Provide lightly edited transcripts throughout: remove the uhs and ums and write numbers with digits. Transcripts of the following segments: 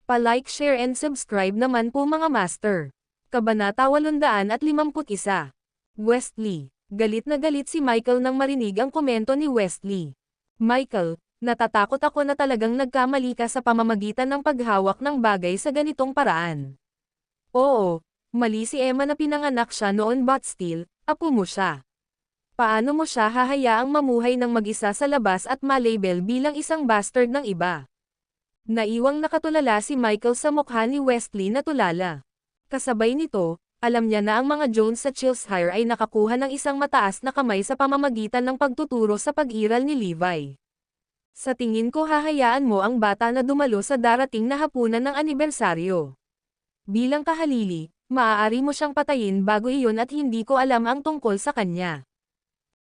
Pa-like, share and subscribe naman po mga master. Kabanata 851. Wesley. Galit na galit si Michael nang marinig ang komento ni Wesley. Michael, natatakot ako na talagang nagkamali ka sa pamamagitan ng paghawak ng bagay sa ganitong paraan. Oo, mali si Emma na pinanganak siya noon but still, apo mo siya. Paano mo siya hahayaang mamuhay ng mag-isa sa labas at malabel bilang isang bastard ng iba? Naiwang nakatulala si Michael sa mukha ni Wesley na tulala. Kasabay nito, alam niya na ang mga Jones sa Chilshire ay nakakuha ng isang mataas na kamay sa pamamagitan ng pagtuturo sa pag-iral ni Levi. Sa tingin ko hahayaan mo ang bata na dumalo sa darating na hapunan ng anibersaryo. Bilang kahalili, maaari mo siyang patayin bago iyon at hindi ko alam ang tungkol sa kanya.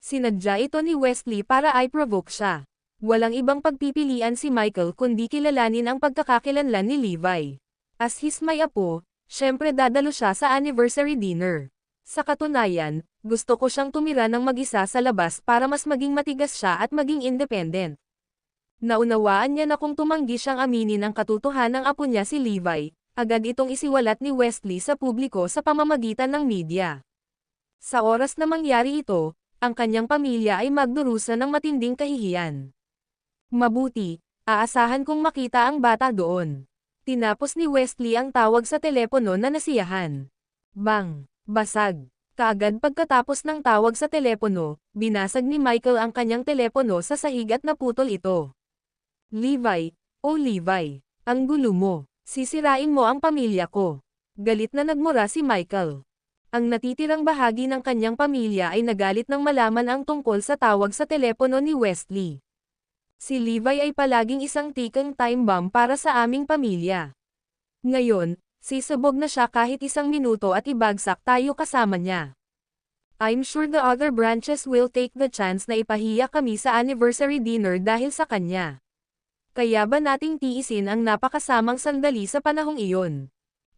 Sinadya ito ni Wesley para i-provoke siya. Walang ibang pagpipilian si Michael kundi kilalanin ang pagkakakilanlan ni Levi. As his may apo, syempre dadalo siya sa anniversary dinner. Sa katunayan, gusto ko siyang tumira ng mag-isa sa labas para mas maging matigas siya at maging independent. Naunawaan niya na kung tumanggi siyang aminin ang katotohanan ng apo niya si Levi, agad itong isiwalat ni Wesley sa publiko sa pamamagitan ng media. Sa oras na mangyari ito, ang kanyang pamilya ay magdurusa ng matinding kahihiyan. Mabuti, aasahan kong makita ang bata doon. Tinapos ni Wesley ang tawag sa telepono na nasiyahan. Bang! Basag! Kaagad pagkatapos ng tawag sa telepono, binasag ni Michael ang kanyang telepono sa sahig at naputol ito. Levi, oh Levi, ang gulo mo, sisirain mo ang pamilya ko. Galit na nagmura si Michael. Ang natitirang bahagi ng kanyang pamilya ay nagalit nang malaman ang tungkol sa tawag sa telepono ni Wesley. Si Levi ay palaging isang tikang time bomb para sa aming pamilya. Ngayon, sisubog na siya kahit isang minuto at ibagsak tayo kasama niya. I'm sure the other branches will take the chance na ipahiya kami sa anniversary dinner dahil sa kanya. Kaya ba nating tiisin ang napakasamang sandali sa panahong iyon?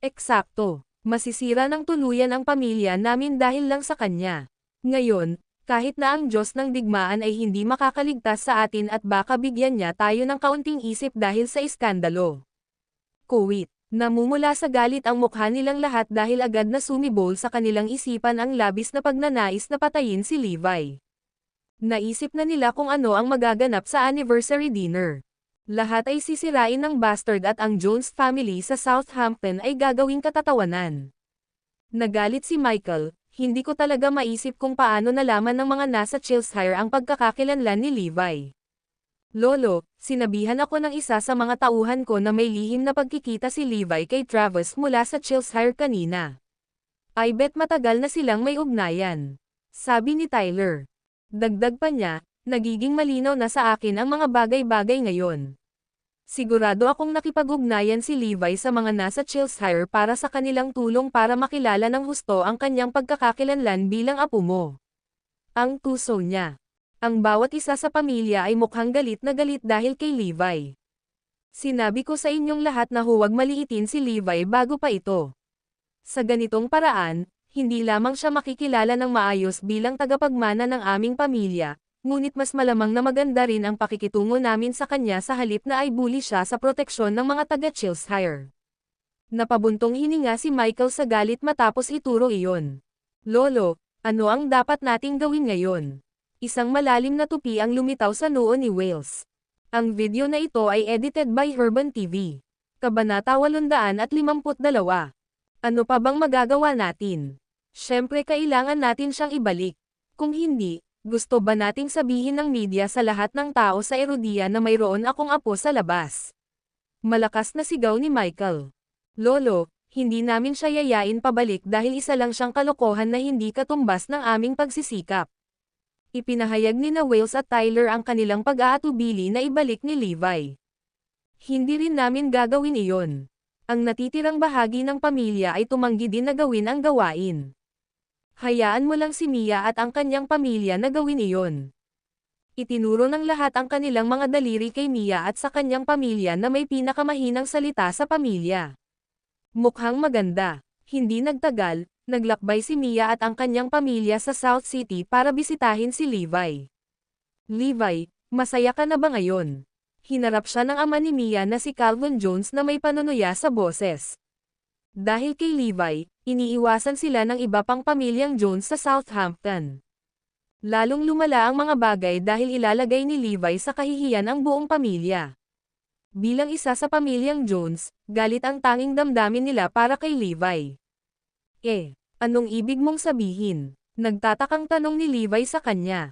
Eksakto, masisira ng tuluyan ang pamilya namin dahil lang sa kanya. Ngayon, kahit na ang Diyos ng digmaan ay hindi makakaligtas sa atin at baka bigyan niya tayo ng kaunting isip dahil sa iskandalo. Kuwit, namumula sa galit ang mukha nilang lahat dahil agad na sumibol sa kanilang isipan ang labis na pagnanais na patayin si Levi. Naisip na nila kung ano ang magaganap sa anniversary dinner. Lahat ay sisirain ng bastard at ang Jones family sa Southampton ay gagawing katatawanan. Nagalit si Michael. Hindi ko talaga maisip kung paano nalaman ng mga nasa Chilshire ang pagkakakilanlan ni Levi. Lolo, sinabihan ako ng isa sa mga tauhan ko na may lihim na pagkikita si Levi kay Travis mula sa Chilshire kanina. I bet matagal na silang may ugnayan. Sabi ni Tyler. Dagdag pa niya, nagiging malinaw na sa akin ang mga bagay-bagay ngayon. Sigurado akong nakipag-ugnayan si Levi sa mga nasa Chilshire para sa kanilang tulong para makilala ng husto ang kanyang pagkakakilanlan bilang apo mo. Ang tuso niya. Ang bawat isa sa pamilya ay mukhang galit na galit dahil kay Levi. Sinabi ko sa inyong lahat na huwag maliitin si Levi bago pa ito. Sa ganitong paraan, hindi lamang siya makikilala ng maayos bilang tagapagmana ng aming pamilya, ngunit mas malamang na maganda rin ang pakikitungo namin sa kanya sa halip na ay bully siya sa proteksyon ng mga taga-Chilshire. Napabuntong hininga si Michael sa galit matapos ituro iyon. Lolo, ano ang dapat nating gawin ngayon? Isang malalim na tupi ang lumitaw sa noo ni Wales. Ang video na ito ay edited by Herban TV. Kabanata 852. Ano pa bang magagawa natin? Siyempre kailangan natin siyang ibalik. Kung hindi, gusto ba nating sabihin ng media sa lahat ng tao sa Erodia na mayroon akong apo sa labas? Malakas na sigaw ni Michael. Lolo, hindi namin siya yayain pabalik dahil isa lang siyang kalokohan na hindi katumbas ng aming pagsisikap. Ipinahayag ni na Wales at Tyler ang kanilang pag-aatubili na ibalik ni Levi. Hindi rin namin gagawin iyon. Ang natitirang bahagi ng pamilya ay tumanggi din na gawin ang gawain. Hayaan mo lang si Mia at ang kanyang pamilya na gawin iyon. Itinuro ng lahat ang kanilang mga daliri kay Mia at sa kanyang pamilya na may pinakamahinang salita sa pamilya. Mukhang maganda. Hindi nagtagal, naglakbay si Mia at ang kanyang pamilya sa South City para bisitahin si Levi. Levi, masaya ka na ba ngayon? Hinarap siya ng ama ni Mia na si Calvin Jones na may panunuya sa boses. Dahil kay Levi, iniiwasan sila ng iba pang pamilyang Jones sa Southampton. Lalong lumala ang mga bagay dahil ilalagay ni Levi sa kahihiyan ang buong pamilya. Bilang isa sa pamilyang Jones, galit ang tanging damdamin nila para kay Levi. Anong ibig mong sabihin? Nagtatakang tanong ni Levi sa kanya.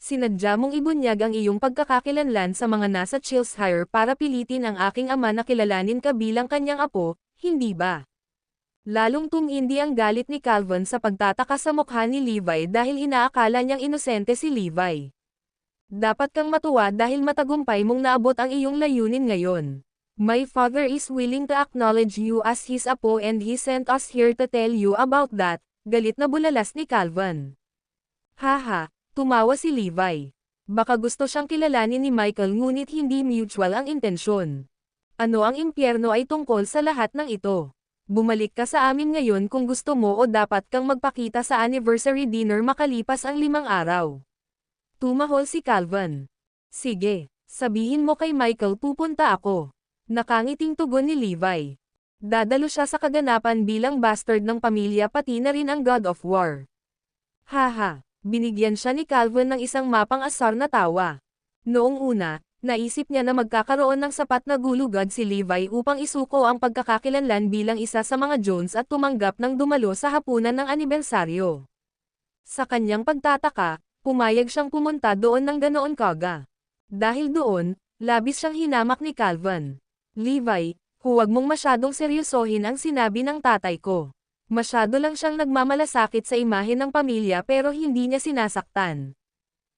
Sinadya mong ibunyag ang iyong pagkakakilanlan sa mga nasa Cheshire para pilitin ang aking ama na kilalanin ka bilang kanyang apo, hindi ba? Lalong tumindi ang galit ni Calvin sa pagtataka sa mukha ni Levi dahil inaakala niyang inosente si Levi. Dapat kang matuwa dahil matagumpay mong naabot ang iyong layunin ngayon. My father is willing to acknowledge you as his apo and he sent us here to tell you about that, galit na bulalas ni Calvin. Haha. Tumawa si Levi. Baka gusto siyang kilalanin ni Michael ngunit hindi mutual ang intensyon. Ano ang impyerno ay tungkol sa lahat ng ito. Bumalik ka sa amin ngayon kung gusto mo o dapat kang magpakita sa anniversary dinner makalipas ang 5 araw. Tumahol si Calvin. Sige, sabihin mo kay Michael pupunta ako. Nakangiting tugon ni Levi. Dadalo siya sa kaganapan bilang bastard ng pamilya pati na rin ang God of War. Haha. Binigyan siya ni Calvin ng isang mapang-asar na tawa. Noong una, naisip niya na magkakaroon ng sapat na gulugad si Levi upang isuko ang pagkakakilanlan bilang isa sa mga Jones at tumanggap ng dumalo sa hapunan ng anibersaryo. Sa kanyang pagtataka, pumayag siyang pumunta doon ng ganoon kaga. Dahil doon, labis siyang hinamak ni Calvin. Levi, huwag mong masyadong seryosohin ang sinabi ng tatay ko. Masyado lang siyang nagmamalasakit sa imahe ng pamilya pero hindi niya sinasaktan.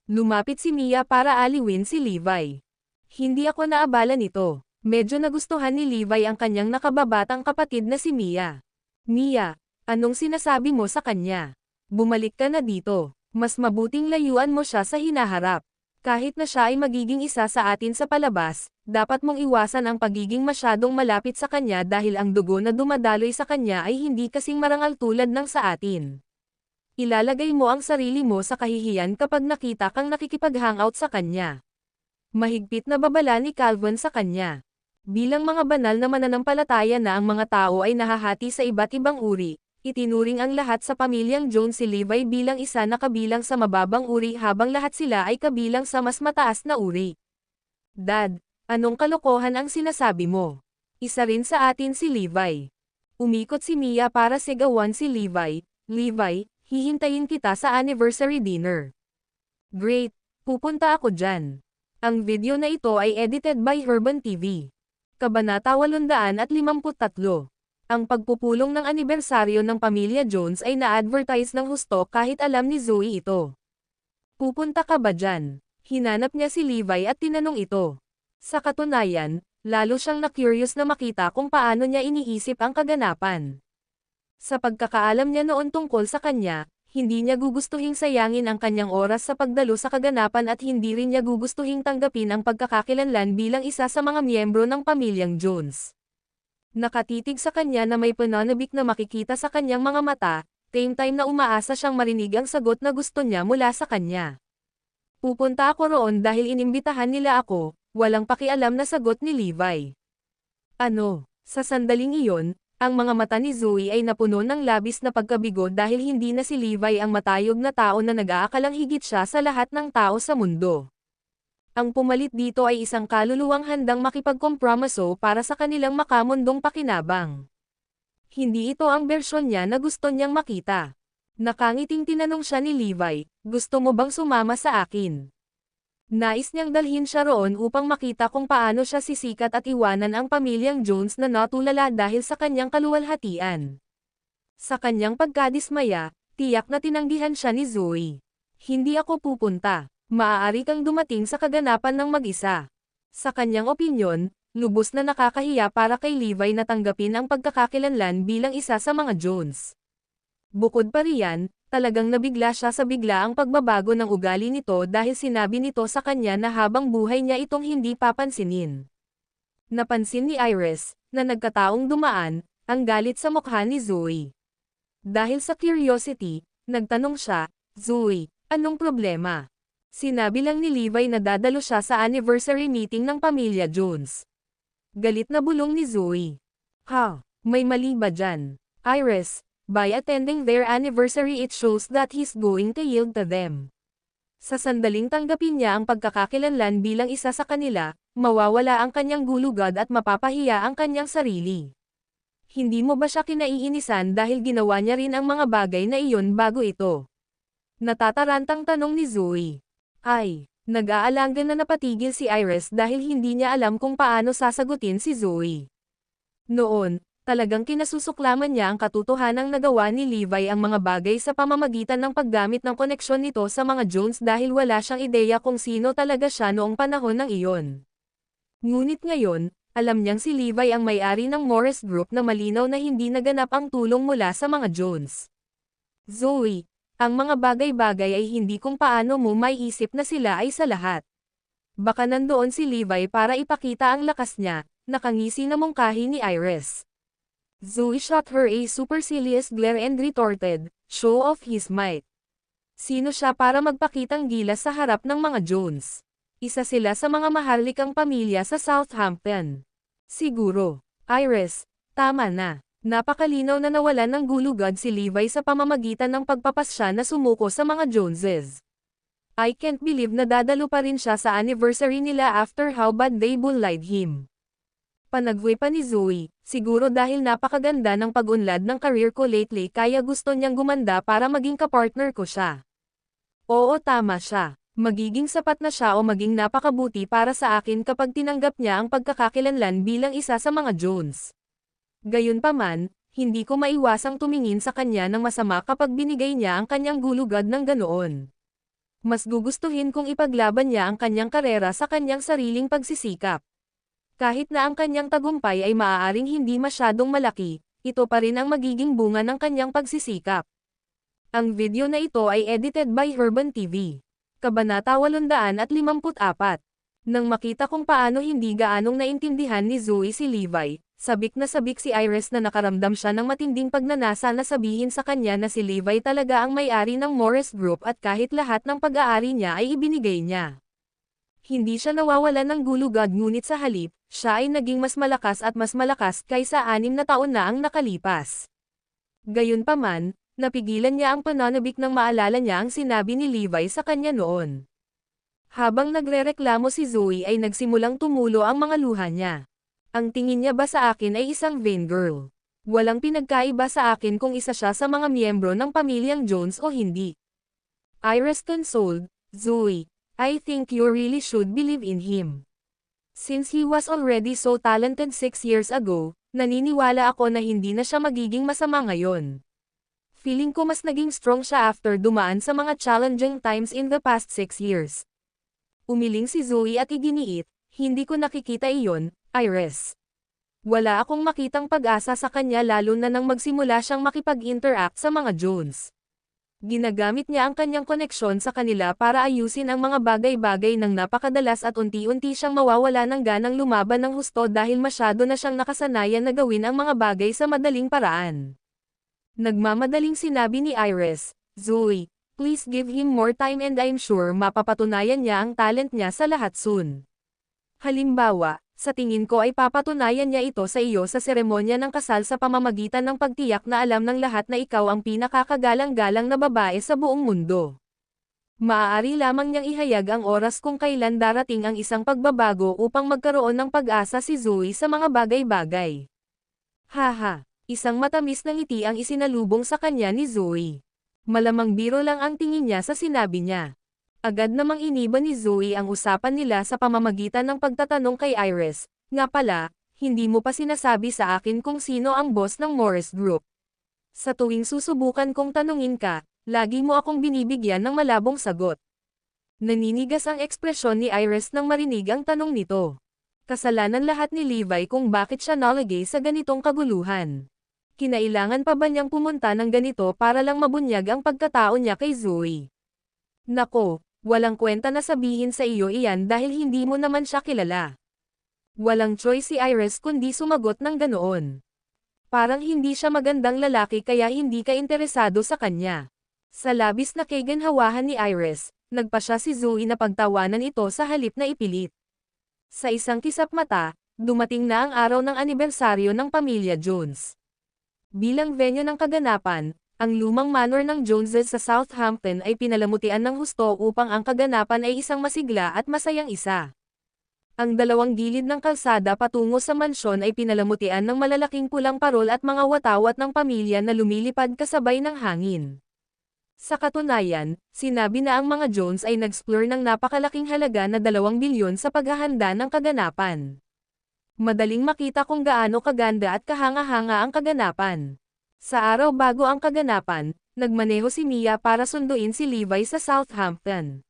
Lumapit si Mia para aliwin si Levi. Hindi ako naabala nito. Medyo nagustuhan ni Levi ang kanyang nakababatang kapatid na si Mia. Mia, anong sinasabi mo sa kanya? Bumalik ka na dito. Mas mabuting layuan mo siya sa hinaharap. Kahit na siya ay magiging isa sa atin sa palabas, dapat mong iwasan ang pagiging masyadong malapit sa kanya dahil ang dugo na dumadaloy sa kanya ay hindi kasing marangal tulad ng sa atin. Ilalagay mo ang sarili mo sa kahihiyan kapag nakita kang nakikipag-hangout sa kanya. Mahigpit na babala ni Calvin sa kanya. Bilang mga banal na mananampalataya na ang mga tao ay nahahati sa iba't ibang uri, itinuring ang lahat sa pamilyang Jones si Levi bilang isa na kabilang sa mababang uri habang lahat sila ay kabilang sa mas mataas na uri. Dad, anong kalokohan ang sinasabi mo? Isa rin sa atin si Levi. Umikot si Mia para sigawan si Levi. Levi, hihintayin kita sa anniversary dinner. Great, pupunta ako dyan. Ang video na ito ay edited by Herban TV. Kabanata 853. Ang pagpupulong ng anibersaryo ng pamilya Jones ay na-advertise ng husto kahit alam ni Zoe ito. Pupunta ka ba dyan? Hinanap niya si Levi at tinanong ito. Sa katunayan, lalo siyang na-curious na makita kung paano niya iniisip ang kaganapan. Sa pagkakaalam niya noon tungkol sa kanya, hindi niya gugustuhing sayangin ang kanyang oras sa pagdalo sa kaganapan at hindi rin niya gugustuhing tanggapin ang pagkakakilanlan bilang isa sa mga miyembro ng pamilyang Jones. Nakatitig sa kanya na may pananabik na makikita sa kanyang mga mata, same time na umaasa siyang marinig ang sagot na gusto niya mula sa kanya. Pupunta ako roon dahil inimbitahan nila ako, walang pakialam na sagot ni Levi. Ano? Sa sandaling iyon, ang mga mata ni Zoe ay napuno ng labis na pagkabigo dahil hindi na si Levi ang matayog na tao na nag-aakalang higit siya sa lahat ng tao sa mundo. Ang pumalit dito ay isang kaluluwang handang makipagkompromiso para sa kanilang makamundong pakinabang. Hindi ito ang bersyon niya na gusto niyang makita. Nakangiting tinanong siya ni Levi, gusto mo bang sumama sa akin? Nais niyang dalhin siya roon upang makita kung paano siya sisikat at iwanan ang pamilyang Jones na natulala dahil sa kanyang kaluwalhatian. Sa kanyang pagkadismaya, tiyak na tinanggihan siya ni Zoe. Hindi ako pupunta. Maaari kang dumating sa kaganapan ng mag-isa. Sa kanyang opinyon, lubos na nakakahiya para kay Levi na tanggapin ang pagkakakilanlan bilang isa sa mga Jones. Bukod pa riyan, talagang nabigla siya sa biglaang pagbabago ng ugali nito dahil sinabi nito sa kanya na habang buhay niya itong hindi papansinin. Napansin ni Iris, na nagkataong dumaan, ang galit sa mukha ni Zoe. Dahil sa curiosity, nagtanong siya, Zoe, anong problema? Sinabi lang ni Levi na dadalo siya sa anniversary meeting ng pamilya Jones. Galit na bulong ni Zoe. Ha, may mali ba dyan? Iris, by attending their anniversary it shows that he's going to yield to them. Sa sandaling tanggapin niya ang pagkakakilanlan bilang isa sa kanila, mawawala ang kanyang gulugad at mapapahiya ang kanyang sarili. Hindi mo ba siya kinaiinisan dahil ginawa niya rin ang mga bagay na iyon bago ito? Natatarantang tanong ni Zoe. Ay, nag-aalangan na napatigil si Iris dahil hindi niya alam kung paano sasagutin si Zoe. Noon, talagang kinasusuklaman niya ang katotohanang nagawa ni Levi ang mga bagay sa pamamagitan ng paggamit ng koneksyon nito sa mga Jones dahil wala siyang ideya kung sino talaga siya noong panahon ng iyon. Ngunit ngayon, alam niyang si Levi ang may-ari ng Morris Group na malinaw na hindi naganap ang tulong mula sa mga Jones. Zoe, ang mga bagay-bagay ay hindi kung paano mo maiisip na sila ay sa lahat. Baka nandoon si Levi para ipakita ang lakas niya, nakangisi na mungkahi ni Iris. Zoe shot her a supercilious glare and retorted, show off his might. Sino siya para magpakitang gilas sa harap ng mga Jones? Isa sila sa mga maharlikang pamilya sa Southampton. Siguro, Iris, tama na. Napakalinaw na nawalan ng gulugad si Levi sa pamamagitan ng pagpapasya na sumuko sa mga Joneses. I can't believe na dadalo pa rin siya sa anniversary nila after how bad they bullied him. Panagwe pa ni Zoe, siguro dahil napakaganda ng pag-unlad ng career ko lately kaya gusto niyang gumanda para maging kapartner ko siya. Oo, tama siya. Magiging sapat na siya o maging napakabuti para sa akin kapag tinanggap niya ang pagkakakilanlan bilang isa sa mga Jones. Gayunpaman, hindi ko maiwasang tumingin sa kanya ng masama kapag binigay niya ang kanyang gulugad ng ganoon. Mas gugustuhin kung ipaglaban niya ang kanyang karera sa kanyang sariling pagsisikap. Kahit na ang kanyang tagumpay ay maaaring hindi masyadong malaki, ito pa rin ang magiging bunga ng kanyang pagsisikap. Ang video na ito ay edited by Herban TV. Kabanata 854. Nang makita kung paano hindi gaanong naintindihan ni Zoe si Levi, sabik na sabik si Iris na nakaramdam siya ng matinding pagnanasa na sabihin sa kanya na si Levi talaga ang may-ari ng Morris Group at kahit lahat ng pag-aari niya ay ibinigay niya. Hindi siya nawawalan ng gulugad ngunit sa halip, siya ay naging mas malakas at mas malakas kaysa 6 na taon na ang nakalipas. Gayunpaman, napigilan niya ang pananabik nang maalala niya ang sinabi ni Levi sa kanya noon. Habang nagrereklamo si Zoe ay nagsimulang tumulo ang mga luha niya. Ang tingin niya ba sa akin ay isang vain girl? Walang pinagkaiba sa akin kung isa siya sa mga miyembro ng pamilyang Jones o hindi. Iris consoled, Zoe, I think you really should believe in him. Since he was already so talented 6 years ago, naniniwala ako na hindi na siya magiging masama ngayon. Feeling ko mas naging strong siya after dumaan sa mga challenging times in the past 6 years. Umiling si Zoe at iginiit, hindi ko nakikita iyon, Iris. Wala akong makitang pag-asa sa kanya lalo na nang magsimula siyang makipag-interact sa mga Jones. Ginagamit niya ang kanyang koneksyon sa kanila para ayusin ang mga bagay-bagay ng napakadalas at unti-unti siyang mawawala ng ganang lumaban ng husto dahil masyado na siyang nakasanayan na gawin ang mga bagay sa madaling paraan. Nagmamadaling sinabi ni Iris, Zoe, please give him more time and I'm sure mapapatunayan niya ang talent niya sa lahat soon. Halimbawa, sa tingin ko ay papatunayan niya ito sa iyo sa seremonya ng kasal sa pamamagitan ng pagtiyak na alam ng lahat na ikaw ang pinakakagalang-galang na babae sa buong mundo. Maaari lamang niyang ihayag ang oras kung kailan darating ang isang pagbabago upang magkaroon ng pag-asa si Zoe sa mga bagay-bagay. Haha, isang matamis na ngiti ang isinalubong sa kanya ni Zoe. Malamang biro lang ang tingin niya sa sinabi niya. Agad namang iniba ni Zoe ang usapan nila sa pamamagitan ng pagtatanong kay Iris, nga pala, hindi mo pa sinasabi sa akin kung sino ang boss ng Morris Group. Sa tuwing susubukan kong tanungin ka, lagi mo akong binibigyan ng malabong sagot. Naninigas ang ekspresyon ni Iris nang marinig ang tanong nito. Kasalanan lahat ni Levi kung bakit siya nalagay sa ganitong kaguluhan. Kinailangan pa ba niyang pumunta ng ganito para lang mabunyag ang pagkatao niya kay Zoe? Nako, walang kwenta na sabihin sa iyo iyan dahil hindi mo naman siya kilala. Walang choice si Iris kundi sumagot ng ganoon. Parang hindi siya magandang lalaki kaya hindi ka interesado sa kanya. Sa labis na kaganhawahan ni Iris, nagpasya si Zoe na pagtawanan ito sa halip na ipilit. Sa isang kisap mata, dumating na ang araw ng anibersaryo ng pamilya Jones. Bilang venue ng kaganapan, ang lumang manor ng Joneses sa Southampton ay pinalamutian ng husto upang ang kaganapan ay isang masigla at masayang isa. Ang dalawang gilid ng kalsada patungo sa mansyon ay pinalamutian ng malalaking pulang parol at mga watawat ng pamilya na lumilipad kasabay ng hangin. Sa katunayan, sinabi na ang mga Jones ay nag-splurge ng napakalaking halaga na 2 bilyon sa paghahanda ng kaganapan. Madaling makita kung gaano kaganda at kahanga-hanga ang kaganapan. Sa araw bago ang kaganapan, nagmaneho si Mia para sunduin si Levi sa Southampton.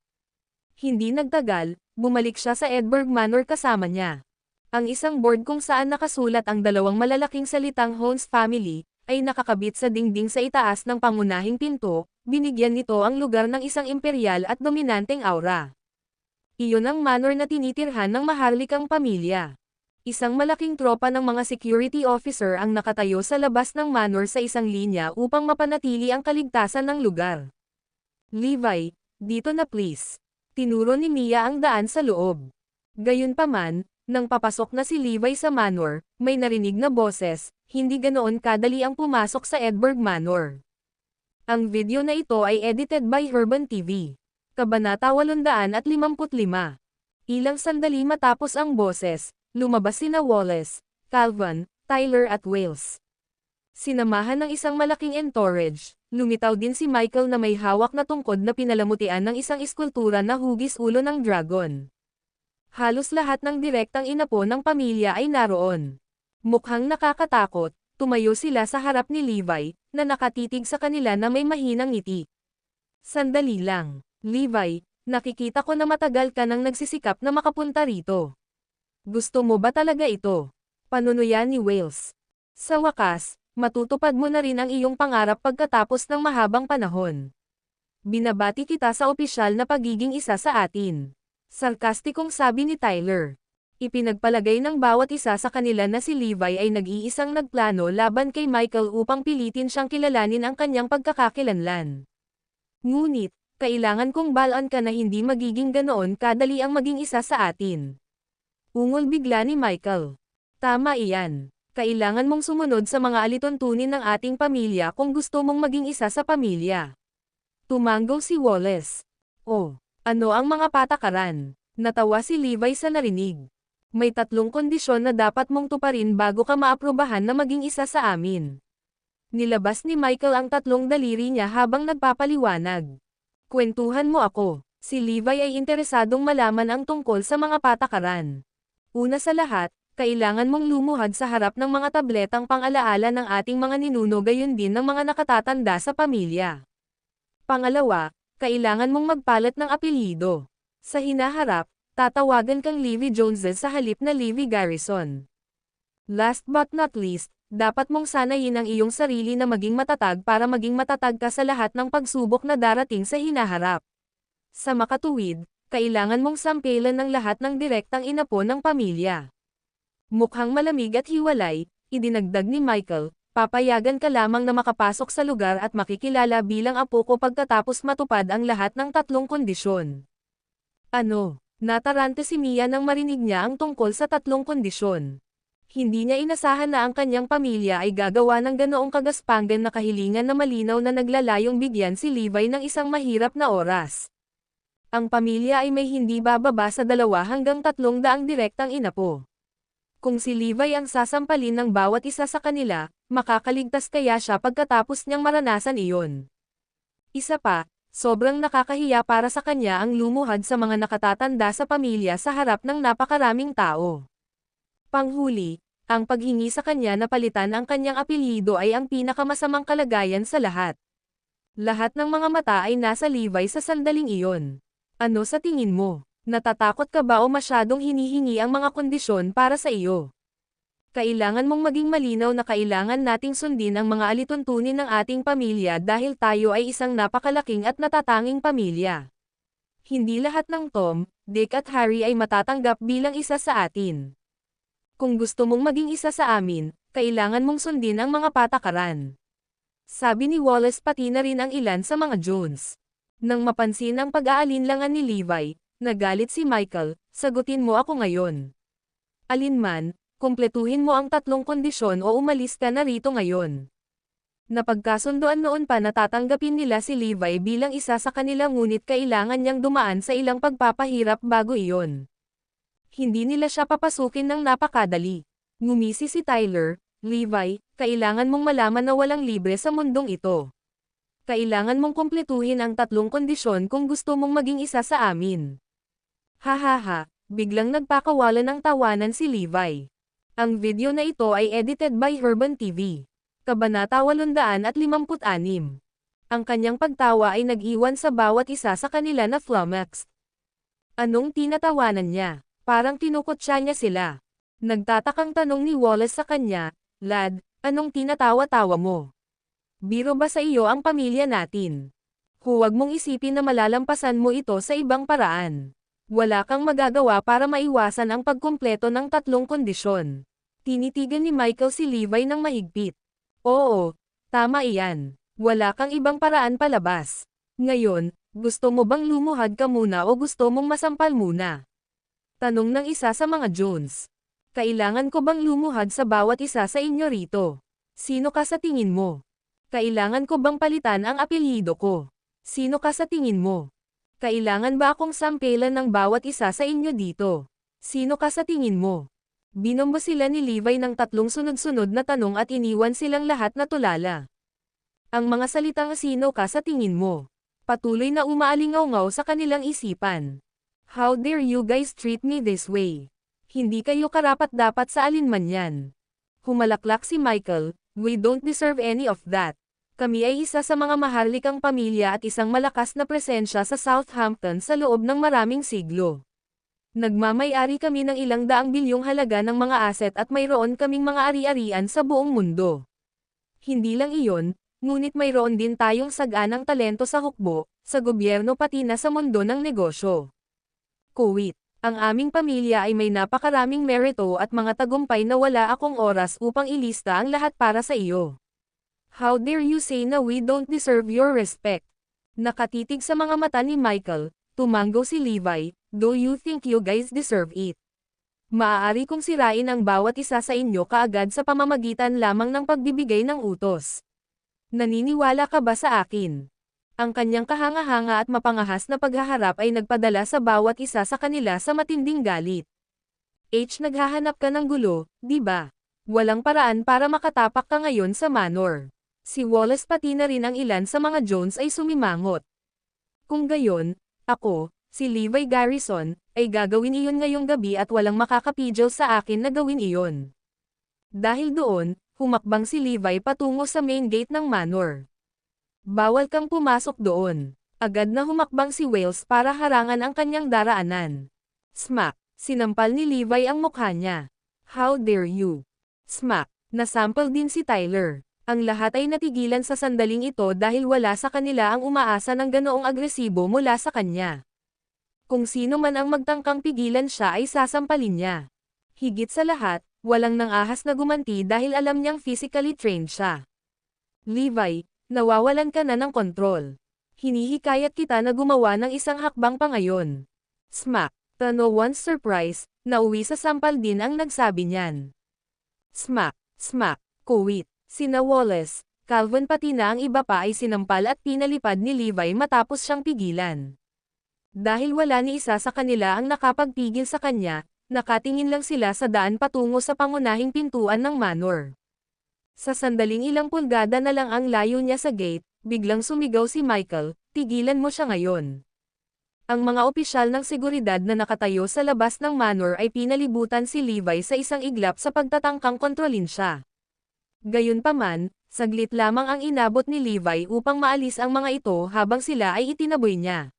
Hindi nagtagal, bumalik siya sa Edinburgh Manor kasama niya. Ang isang board kung saan nakasulat ang dalawang malalaking salitang Holmes Family, ay nakakabit sa dingding sa itaas ng pangunahing pinto, binigyan nito ang lugar ng isang imperial at dominanteng aura. Iyon ang manor na tinitirhan ng maharlikang pamilya. Isang malaking tropa ng mga security officer ang nakatayo sa labas ng manor sa isang linya upang mapanatili ang kaligtasan ng lugar. Levi, dito na please. Tinuro ni Mia ang daan sa loob. Gayunpaman, nang papasok na si Levi sa manor, may narinig na boses, hindi ganoon kadali ang pumasok sa Edinburgh Manor. Ang video na ito ay edited by Herban TV. Kabanata 855. Ilang sandali matapos ang boses, lumabas sina Wallace, Calvin, Tyler at Wales. Sinamahan ng isang malaking entourage, lumitaw din si Michael na may hawak na tungkod na pinalamutian ng isang eskultura na hugis ulo ng dragon. Halos lahat ng direktang inapo ng pamilya ay naroon. Mukhang nakakatakot, tumayo sila sa harap ni Levi, na nakatitig sa kanila na may mahinang ngiti. Sandali lang, Levi, nakikita ko na matagal ka nang nagsisikap na makapunta rito. Gusto mo ba talaga ito? Panunuyan ni Wales. Sa wakas, matutupad mo na rin ang iyong pangarap pagkatapos ng mahabang panahon. Binabati kita sa opisyal na pagiging isa sa atin. Sarkastikong sabi ni Tyler. Ipinagpalagay ng bawat isa sa kanila na si Levi ay nag-iisang nagplano laban kay Michael upang pilitin siyang kilalanin ang kanyang pagkakakilanlan. Ngunit, kailangan kong balaan ka na hindi magiging ganoon kadali ang maging isa sa atin. Ungol bigla ni Michael. Tama iyan. Kailangan mong sumunod sa mga alituntunin ng ating pamilya kung gusto mong maging isa sa pamilya. Tumanggaw si Wallace. Oh, ano ang mga patakaran? Natawa si Levi sa narinig. May 3 kondisyon na dapat mong tuparin bago ka maaprubahan na maging isa sa amin. Nilabas ni Michael ang 3 daliri niya habang nagpapaliwanag. Kwentuhan mo ako. Si Levi ay interesadong malaman ang tungkol sa mga patakaran. Una sa lahat, kailangan mong lumuhad sa harap ng mga tabletang pang-alaala ng ating mga ninuno gayon din ng mga nakatatanda sa pamilya. Pangalawa, kailangan mong magpalit ng apelyido. Sa hinaharap, tatawagan kang Levi Joneses sa halip na Levi Garrison. Last but not least, dapat mong sanayin ang iyong sarili na maging matatag para maging matatag ka sa lahat ng pagsubok na darating sa hinaharap. Sa makatuwid, kailangan mong sampilan ng lahat ng direktang inapo ng pamilya. Mukhang malamig at hiwalay, idinagdag ni Michael, papayagan ka lamang na makapasok sa lugar at makikilala bilang apo ko pagkatapos matupad ang lahat ng 3 kondisyon. Ano? Natarante si Mia nang marinig niya ang tungkol sa 3 kondisyon. Hindi niya inasahan na ang kanyang pamilya ay gagawa ng ganoong kagaspangan na kahilingan na malinaw na naglalayong bigyan si Levi ng isang mahirap na oras. Ang pamilya ay may hindi bababa sa 2 hanggang 300 direktang inapo. Kung si Levi ang sasampalin ng bawat isa sa kanila, makakaligtas kaya siya pagkatapos niyang maranasan iyon. Isa pa, sobrang nakakahiya para sa kanya ang lumuhad sa mga nakatatanda sa pamilya sa harap ng napakaraming tao. Panghuli, ang paghingi sa kanya na palitan ang kanyang apelyido ay ang pinakamasamang kalagayan sa lahat. Lahat ng mga mata ay nasa Levi sa sandaling iyon. Ano sa tingin mo? Natatakot ka ba o masyadong hinihingi ang mga kondisyon para sa iyo? Kailangan mong maging malinaw na kailangan nating sundin ang mga alituntunin ng ating pamilya dahil tayo ay isang napakalaking at natatanging pamilya. Hindi lahat ng Tom, Dick at Harry ay matatanggap bilang isa sa atin. Kung gusto mong maging isa sa amin, kailangan mong sundin ang mga patakaran. Sabi ni Wallace pati na rin ang ilan sa mga Jones. Nang mapansin ang pag-aalinlangan ni Levi, nagalit si Michael, sagutin mo ako ngayon. Alinman, kumpletuhin mo ang 3 kondisyon o umalis ka na rito ngayon. Napagkasunduan noon pa na tatanggapin nila si Levi bilang isa sa kanila ngunit kailangan niyang dumaan sa ilang pagpapahirap bago iyon. Hindi nila siya papasukin ng napakadali. Ngumisi si Tyler, Levi, kailangan mong malaman na walang libre sa mundong ito. Kailangan mong kumpletuhin ang 3 kondisyon kung gusto mong maging isa sa amin. Hahaha, biglang nagpakawalan ng tawanan si Levi. Ang video na ito ay edited by Herban TV. Kabanata 856. Ang kanyang pagtawa ay nag-iwan sa bawat isa sa kanila na flummoxed. Anong tinatawanan niya? Parang tinukotsa niya sila. Nagtatakang tanong ni Wallace sa kanya, Lad, anong tinatawa-tawa mo? Biro ba sa iyo ang pamilya natin? Huwag mong isipin na malalampasan mo ito sa ibang paraan. Wala kang magagawa para maiwasan ang pagkumpleto ng 3 kondisyon. Tinitigan ni Michael si Levi ng mahigpit. Oo, tama iyan. Wala kang ibang paraan palabas. Ngayon, gusto mo bang lumuhad ka muna o gusto mong masampal muna? Tanong ng isa sa mga Jones. Kailangan ko bang lumuhad sa bawat isa sa inyo rito? Sino ka sa tingin mo? Kailangan ko bang palitan ang apelyido ko? Sino ka sa tingin mo? Kailangan ba akong sampelan ng bawat isa sa inyo dito? Sino ka sa tingin mo? Binombo sila ni Levi ng 3 sunod-sunod na tanong at iniwan silang lahat na tulala. Ang mga salitang sino ka sa tingin mo? Patuloy na umaalingaw-ngaw sa kanilang isipan. How dare you guys treat me this way? Hindi kayo karapat-dapat sa alinman yan. Humalaklak si Michael, we don't deserve any of that. Kami ay isa sa mga maharlikang pamilya at isang malakas na presensya sa Southampton sa loob ng maraming siglo. Nagmamay-ari kami ng ilang daang bilyong halaga ng mga aset at mayroon kaming mga ari-arian sa buong mundo. Hindi lang iyon, ngunit mayroon din tayong saganang talento sa hukbo, sa gobyerno pati na sa mundo ng negosyo. Kuwait, ang aming pamilya ay may napakaraming merito at mga tagumpay na wala akong oras upang ilista ang lahat para sa iyo. How dare you say na we don't deserve your respect? Nakatitig sa mga mata ni Michael, tumanggo si Levi, do you think you guys deserve it? Maaari kong sirain ang bawat isa sa inyo kaagad sa pamamagitan lamang ng pagbibigay ng utos. Naniniwala ka ba sa akin? Ang kanyang kahanga-hanga at mapangahas na paghaharap ay nagpadala sa bawat isa sa kanila sa matinding galit. Naghahanap ka ng gulo, di ba? Walang paraan para makatapak ka ngayon sa manor. Si Wallace pati na rin ang ilan sa mga Jones ay sumimangot. Kung gayon, ako, si Levi Garrison, ay gagawin iyon ngayong gabi at walang makakapigil sa akin na gawin iyon. Dahil doon, humakbang si Levi patungo sa main gate ng manor. Bawal kang pumasok doon. Agad na humakbang si Wales para harangan ang kanyang daraanan. Smack! Sinampal ni Levi ang mukha niya. How dare you? Smack! Nasample din si Tyler. Ang lahat ay natigilan sa sandaling ito dahil wala sa kanila ang umaasa ng ganoong agresibo mula sa kanya. Kung sino man ang magtangkang pigilan siya ay sasampalin niya. Higit sa lahat, walang nangahas na gumanti dahil alam niyang physically trained siya. Levi, nawawalan ka na ng kontrol. Hinihikayat kita na gumawa ng isang hakbang pa ngayon. Smack! To no one's surprise, nauwi sa sampal din ang nagsabi niyan. Smack! Smack! Kuwit! Sina Wallace, Calvin pati na ang iba pa ay sinampal at pinalipad ni Levi matapos siyang pigilan. Dahil wala ni isa sa kanila ang nakapagpigil sa kanya, nakatingin lang sila sa daan patungo sa pangunahing pintuan ng manor. Sa sandaling ilang pulgada na lang ang layo niya sa gate, biglang sumigaw si Michael, tigilan mo siya ngayon. Ang mga opisyal ng seguridad na nakatayo sa labas ng manor ay pinalibutan si Levi sa isang iglap sa pagtatangkang kontrolin siya. Gayunpaman, saglit lamang ang inabot ni Levi upang maalis ang mga ito habang sila ay itinaboy niya.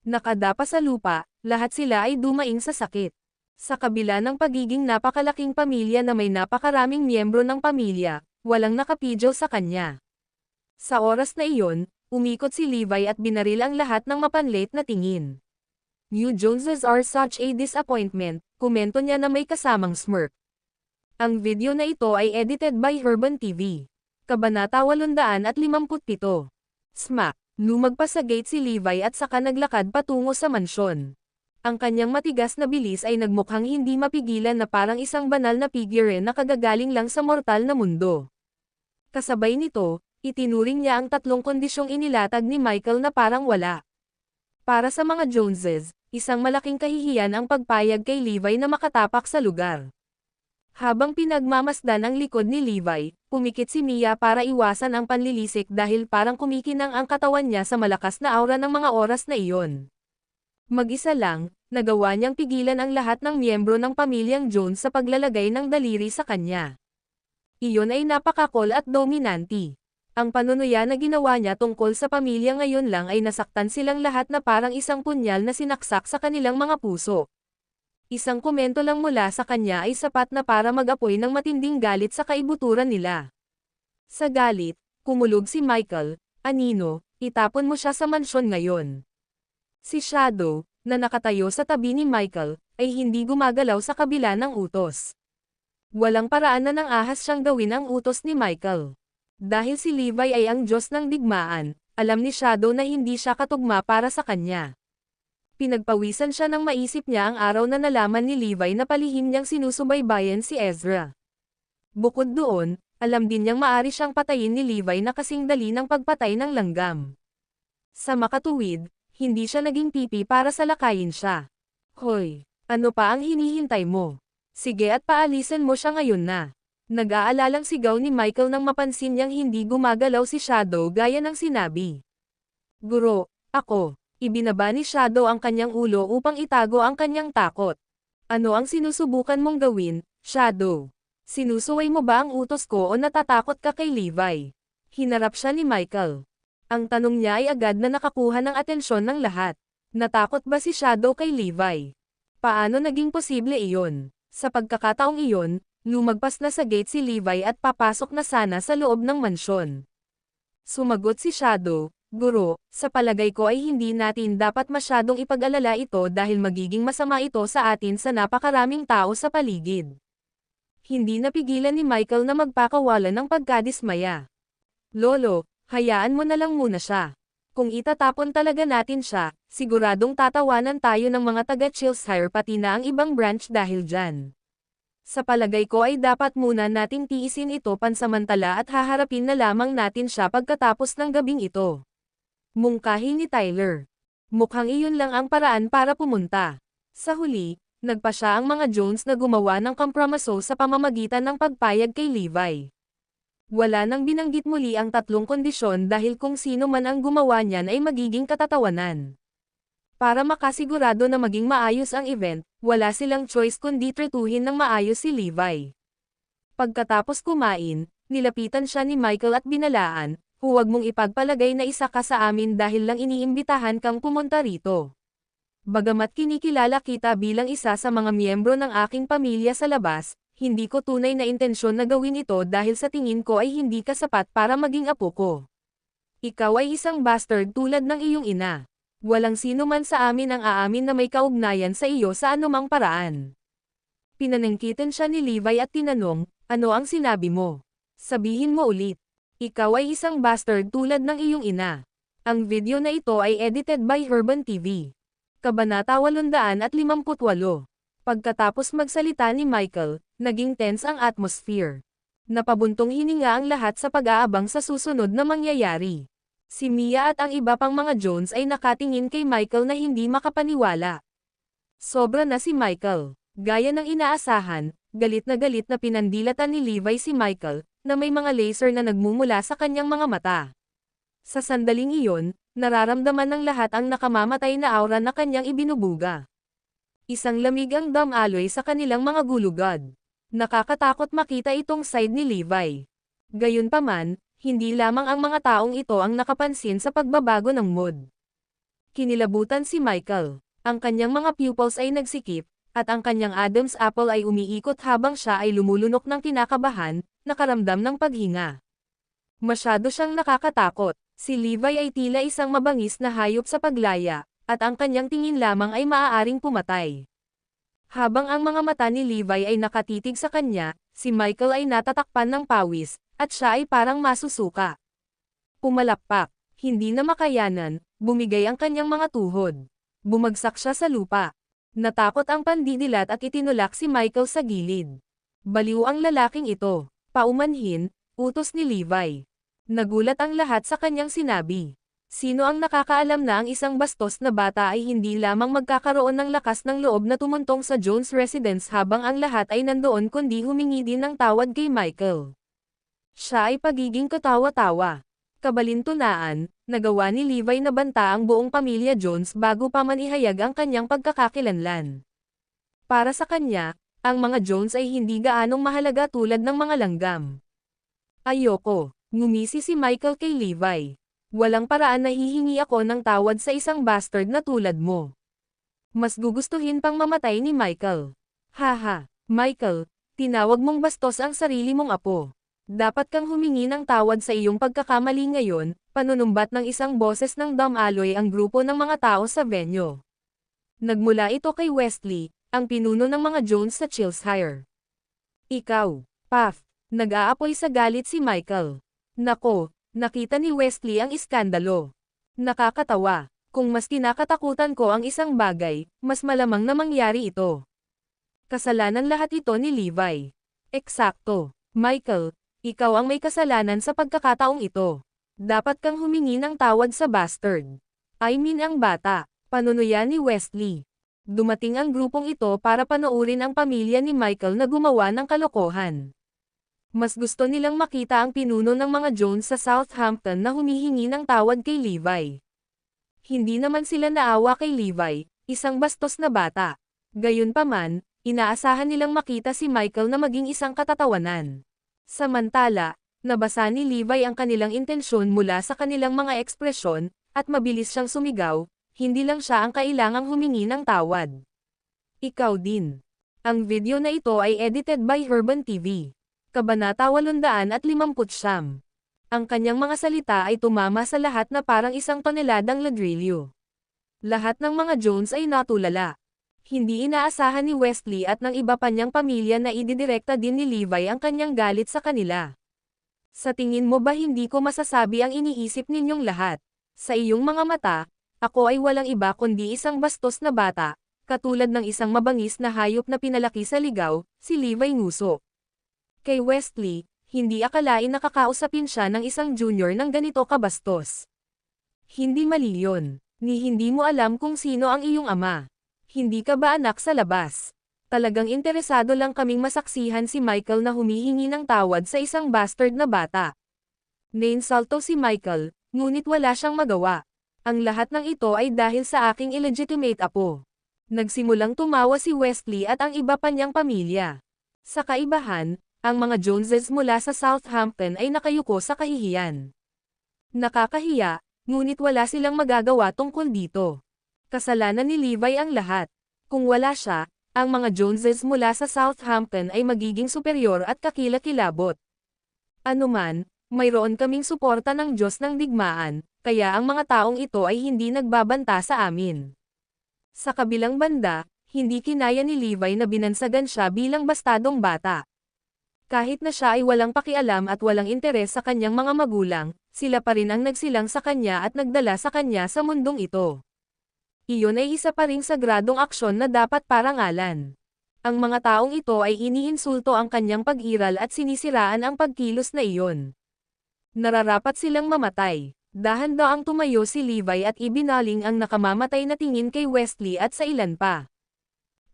Nakadapa sa lupa, lahat sila ay dumaing sa sakit. Sa kabila ng pagiging napakalaking pamilya na may napakaraming miyembro ng pamilya, walang nakapidyo sa kanya. Sa oras na iyon, umikot si Levi at binaril ang lahat ng mapanlit na tingin. You Joneses are such a disappointment, komento niya na may kasamang smirk. Ang video na ito ay edited by Herban TV. Kabanata 857. Smack! Lumagpas sa gate si Levi at saka naglakad patungo sa mansyon. Ang kanyang matigas na bilis ay nagmukhang hindi mapigilan na parang isang banal na figure na kagagaling lang sa mortal na mundo. Kasabay nito, itinuring niya ang tatlong kondisyong inilatag ni Michael na parang wala. Para sa mga Joneses, isang malaking kahihiyan ang pagpayag kay Levi na makatapak sa lugar. Habang pinagmamasdan ang likod ni Levi, pumikit si Mia para iwasan ang panlilisik dahil parang kumikinang ang katawan niya sa malakas na aura ng mga oras na iyon. Mag-isa lang, nagawa niyang pigilan ang lahat ng miyembro ng pamilyang Jones sa paglalagay ng daliri sa kanya. Iyon ay napakakol at dominanti. Ang panunuya na ginawa niya tungkol sa pamilya ngayon lang ay nasaktan silang lahat na parang isang punyal na sinaksak sa kanilang mga puso. Isang komento lang mula sa kanya ay sapat na para mag-apoy ng matinding galit sa kaibuturan nila. Sa galit, kumulog si Michael, "Anino, itapon mo siya sa mansyon ngayon." Si Shadow, na nakatayo sa tabi ni Michael, ay hindi gumagalaw sa kabila ng utos. Walang paraan na nang ahas siyang gawin ang utos ni Michael. Dahil si Levi ay ang Diyos ng digmaan, alam ni Shadow na hindi siya katugma para sa kanya. Pinagpawisan siya nang maisip niya ang araw na nalaman ni Levi na palihim niyang sinusubaybayan si Ezra. Bukod doon, alam din niyang maari siyang patayin ni Levi na kasing dali ng pagpatay ng langgam. Sa makatuwid, hindi siya naging pipi para salakayin siya. "Hoy, ano pa ang hinihintay mo? Sige at paalisan mo siya ngayon na." Nag-aalalang sigaw ni Michael nang mapansin niyang hindi gumagalaw si Shadow gaya ng sinabi. "Guro, ako." Ibinaba ni Shadow ang kanyang ulo upang itago ang kanyang takot. "Ano ang sinusubukan mong gawin, Shadow? Sinusuway mo ba ang utos ko o natatakot ka kay Levi?" Hinarap siya ni Michael. Ang tanong niya ay agad na nakakuha ng atensyon ng lahat. Natakot ba si Shadow kay Levi? Paano naging posible iyon? Sa pagkakataong iyon, lumagpas na sa gate si Levi at papasok na sana sa loob ng mansyon. Sumagot si Shadow, "Guro, sa palagay ko ay hindi natin dapat masyadong ipag-alala ito dahil magiging masama ito sa atin sa napakaraming tao sa paligid." Hindi napigilan ni Michael na magpakawala ng pagkadismaya. "Lolo, hayaan mo na lang muna siya. Kung itatapon talaga natin siya, siguradong tatawanan tayo ng mga taga-Chillshire pati na ang ibang branch dahil dyan. Sa palagay ko ay dapat muna nating tiisin ito pansamantala at haharapin na lamang natin siya pagkatapos ng gabing ito." Mungkahi ni Tyler. Mukhang iyon lang ang paraan para pumunta. Sa huli, nagpa siya ang mga Jones na gumawa ng kompromiso sa pamamagitan ng pagpayag kay Levi. Wala nang binanggit muli ang tatlong kondisyon dahil kung sino man ang gumawa niyan ay magiging katatawanan. Para makasigurado na maging maayos ang event, wala silang choice kundi tretuhin ng maayos si Levi. Pagkatapos kumain, nilapitan siya ni Michael at binalaan, "Huwag mong ipagpalagay na isa ka sa amin dahil lang iniimbitahan kang pumunta rito. Bagamat kinikilala kita bilang isa sa mga miyembro ng aking pamilya sa labas, hindi ko tunay na intensyon na gawin ito dahil sa tingin ko ay hindi ka sapat para maging apo ko. Ikaw ay isang bastard tulad ng iyong ina. Walang sino man sa amin ang aamin na may kaugnayan sa iyo sa anumang paraan." Pinanangkitan siya ni Levi at tinanong, "Ano ang sinabi mo? Sabihin mo ulit. Ikaw ay isang bastard tulad ng iyong ina." Ang video na ito ay edited by Urban TV. Kabanata 858. Pagkatapos magsalita ni Michael, naging tense ang atmosphere. Napabuntong hininga ang lahat sa pag-aabang sa susunod na mangyayari. Si Mia at ang iba pang mga Jones ay nakatingin kay Michael na hindi makapaniwala. Sobra na si Michael. Gaya ng inaasahan, galit na pinandilatan ni Levi si Michael, na may mga laser na nagmumula sa kanyang mga mata. Sa sandaling iyon, nararamdaman ng lahat ang nakamamatay na aura na kanyang ibinubuga. Isang lamig ang damaloy sa kanilang mga gulugad. Nakakatakot makita itong side ni Levi. Gayunpaman, hindi lamang ang mga taong ito ang nakapansin sa pagbabago ng mood. Kinilabutan si Michael. Ang kanyang mga pupils ay nagsikip, at ang kanyang Adam's apple ay umiikot habang siya ay lumulunok ng kinakabahan, nakaramdam ng paghinga. Masyado siyang nakakatakot. Si Levi ay tila isang mabangis na hayop sa paglaya, at ang kanyang tingin lamang ay maaaring pumatay. Habang ang mga mata ni Levi ay nakatitig sa kanya, si Michael ay natatakpan ng pawis, at siya ay parang masusuka. Pumalakpak. Hindi na makayanan, bumigay ang kanyang mga tuhod. Bumagsak siya sa lupa. Natakot ang pandidilat at itinulak si Michael sa gilid. Baliw ang lalaking ito. Paumanhin, utos ni Levi. Nagulat ang lahat sa kanyang sinabi. Sino ang nakakaalam na ang isang bastos na bata ay hindi lamang magkakaroon ng lakas ng loob na tumuntong sa Jones residence habang ang lahat ay nandoon kundi humingi din ng tawad kay Michael. Siya ay pagiging katawa-tawa. Kabalintunaan, nagawa ni Levi na banta ang buong pamilya Jones bago pa man ihayag ang kanyang pagkakakilanlan. Para sa kanya, ang mga Jones ay hindi gaanong mahalaga tulad ng mga langgam. Ayoko, ngumisi si Michael kay Levi. Walang paraan na hihingi ako ng tawad sa isang bastard na tulad mo. Mas gugustuhin pang mamatay ni Michael. Haha, Michael, tinawag mong bastos ang sarili mong apo. Dapat kang humingi ng tawad sa iyong pagkakamali ngayon, panunumbat ng isang boses ng Dumaloy ang grupo ng mga tao sa venue. Nagmula ito kay Wesley, ang pinuno ng mga Jones sa Chilshire. Ikaw, Puff, nag-aapoy sa galit si Michael. Nako, nakita ni Wesley ang iskandalo. Nakakatawa, kung mas kinakatakutan ko ang isang bagay, mas malamang na mangyari ito. Kasalanan lahat ito ni Levi. Eksakto, Michael. Ikaw ang may kasalanan sa pagkakataong ito. Dapat kang humingi ng tawad sa bastard. I mean ang bata, panunuya ni Wesley. Dumating ang grupong ito para panoorin ang pamilya ni Michael na gumawa ng kalokohan. Mas gusto nilang makita ang pinuno ng mga Jones sa Southampton na humihingi ng tawad kay Levi. Hindi naman sila naawa kay Levi, isang bastos na bata. Gayunpaman, inaasahan nilang makita si Michael na maging isang katatawanan. Samantala, nabasa ni Levi ang kanilang intensyon mula sa kanilang mga ekspresyon, at mabilis siyang sumigaw, hindi lang siya ang kailangang humingi ng tawad. Ikaw din. Ang video na ito ay edited by Herban TV. Kabanata 859. Ang kanyang mga salita ay tumama sa lahat na parang isang toneladang ladrilyo. Lahat ng mga Jones ay natulala. Hindi inaasahan ni Wesley at ng iba pa niyang pamilya na ididirekta din ni Levi ang kanyang galit sa kanila. Sa tingin mo ba hindi ko masasabi ang iniisip ninyong lahat? Sa iyong mga mata, ako ay walang iba kundi isang bastos na bata, katulad ng isang mabangis na hayop na pinalaki sa ligaw, si Levi nguso. Kay Wesley, hindi akalain nakakausapin siya ng isang junior ng ganito kabastos. Hindi mali yun, ni hindi mo alam kung sino ang iyong ama. Hindi ka ba anak sa labas? Talagang interesado lang kaming masaksihan si Michael na humihingi ng tawad sa isang bastard na bata. Nainsulto si Michael, ngunit wala siyang magawa. Ang lahat ng ito ay dahil sa aking illegitimate apo. Nagsimulang tumawa si Wesley at ang iba pa niyang pamilya. Sa kaibahan, ang mga Joneses mula sa Southampton ay nakayuko sa kahihiyan. Nakakahiya, ngunit wala silang magagawa tungkol dito. Kasalanan ni Levi ang lahat. Kung wala siya, ang mga Joneses mula sa Southampton ay magiging superior at kakilakilabot. Anuman, mayroon kaming suporta ng Diyos ng digmaan, kaya ang mga taong ito ay hindi nagbabanta sa amin. Sa kabilang banda, hindi kinaya ni Levi na binansagan siya bilang bastadong bata. Kahit na siya ay walang pakialam at walang interes sa kanyang mga magulang, sila pa rin ang nagsilang sa kanya at nagdala sa kanya sa mundong ito. Iyon ay isa pa ring sagradong aksyon na dapat parangalan. Ang mga taong ito ay iniinsulto ang kanyang pag-iral at sinisiraan ang pagkilos na iyon. Nararapat silang mamatay. Dahan-daang tumayo si Levi at ibinaling ang nakamamatay na tingin kay Wesley at sa ilan pa.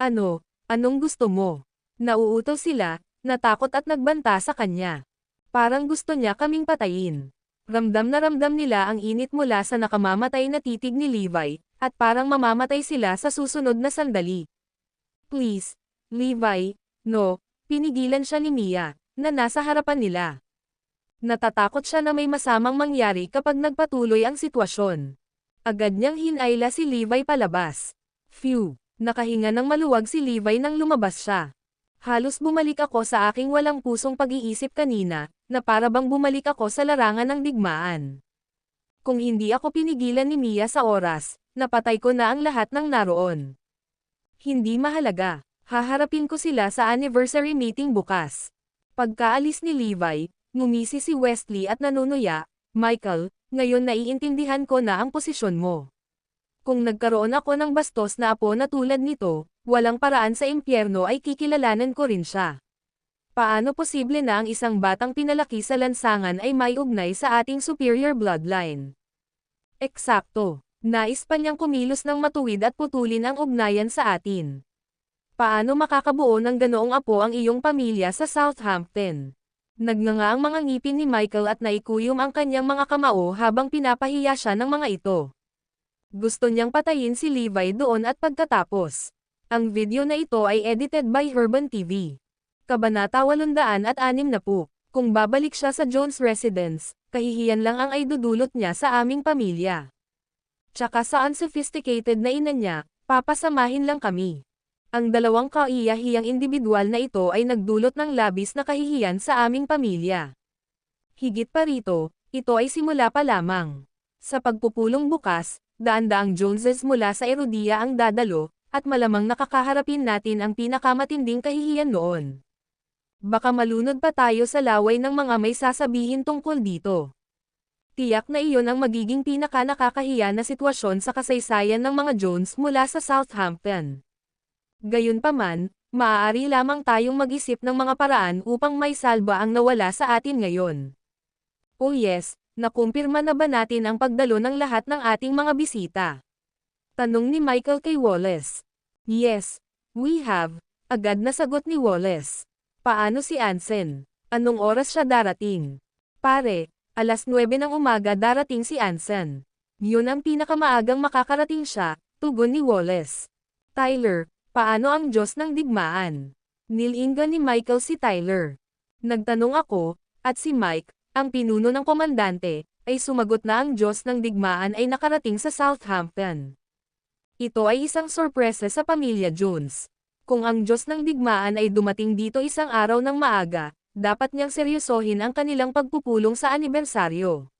Anong gusto mo? Nauutos sila, natakot at nagbanta sa kanya. Parang gusto niya kaming patayin. Ramdam na ramdam nila ang init mula sa nakamamatay na titig ni Levi, at parang mamamatay sila sa susunod na sandali. Please, Levi, no, pinigilan siya ni Mia, na nasa harapan nila. Natatakot siya na may masamang mangyari kapag nagpatuloy ang sitwasyon. Agad niyang hinayla si Levi palabas. Phew, nakahinga ng maluwag si Levi nang lumabas siya. Halos bumalik ako sa aking walang pusong pag-iisip kanina, na para bang bumalik ako sa larangan ng digmaan. Kung hindi ako pinigilan ni Mia sa oras, napatay ko na ang lahat ng naroon. Hindi mahalaga, haharapin ko sila sa anniversary meeting bukas. Pagkaalis ni Levi, ngumisi si Wesley at nanunuya, Michael, ngayon naiintindihan ko na ang posisyon mo. Kung nagkaroon ako ng bastos na apo na tulad nito, walang paraan sa impyerno ay kikilalanan ko rin siya. Paano posible na ang isang batang pinalaki sa lansangan ay may ugnay sa ating superior bloodline? Eksakto. Nais pa niyang kumilos ng matuwid at putulin ang ugnayan sa atin. Paano makakabuo ng ganoong apo ang iyong pamilya sa Southampton? Nagnganga ang mga ngipin ni Michael at naikuyom ang kanyang mga kamao habang pinapahiya siya ng mga ito. Gusto niyang patayin si Levi doon at pagkatapos. Ang video na ito ay edited by Urban TV. Kabanata 860. Kung babalik siya sa Jones residence, kahihiyan lang ang ay dudulot niya sa aming pamilya. Tsaka sa unsophisticated na ina niya, papasamahin lang kami. Ang dalawang kaiyahiyang individual na ito ay nagdulot ng labis na kahihiyan sa aming pamilya. Higit pa rito, ito ay simula pa lamang. Sa pagpupulong bukas, daan-daang Joneses mula sa Erodia ang dadalo, at malamang nakakaharapin natin ang pinakamatinding kahihiyan noon. Baka malunod pa tayo sa laway ng mga may sasabihin tungkol dito. Tiyak na iyon ang magiging pinaka-nakakahiya na sitwasyon sa kasaysayan ng mga Jones mula sa Southampton. Gayunpaman, maaari lamang tayong mag-isip ng mga paraan upang may salba ang nawala sa atin ngayon. Oh yes, nakumpirma na ba natin ang pagdalo ng lahat ng ating mga bisita? Tanong ni Michael kay Wallace. Yes, we have, agad na sagot ni Wallace. Paano si Anson? Anong oras siya darating? Pare, alas 9 ng umaga darating si Anson. Yun ang pinakamaagang makakarating siya, tugon ni Wallace. Tyler, paano ang Diyos ng digmaan? Nilingan ni Michael si Tyler. Nagtanong ako, at si Mike, ang pinuno ng komandante, ay sumagot na ang Diyos ng digmaan ay nakarating sa Southampton. Ito ay isang sorpresa sa pamilya Jones. Kung ang Diyos ng digmaan ay dumating dito isang araw ng maaga, dapat niyang seryosohin ang kanilang pagpupulong sa anibersaryo.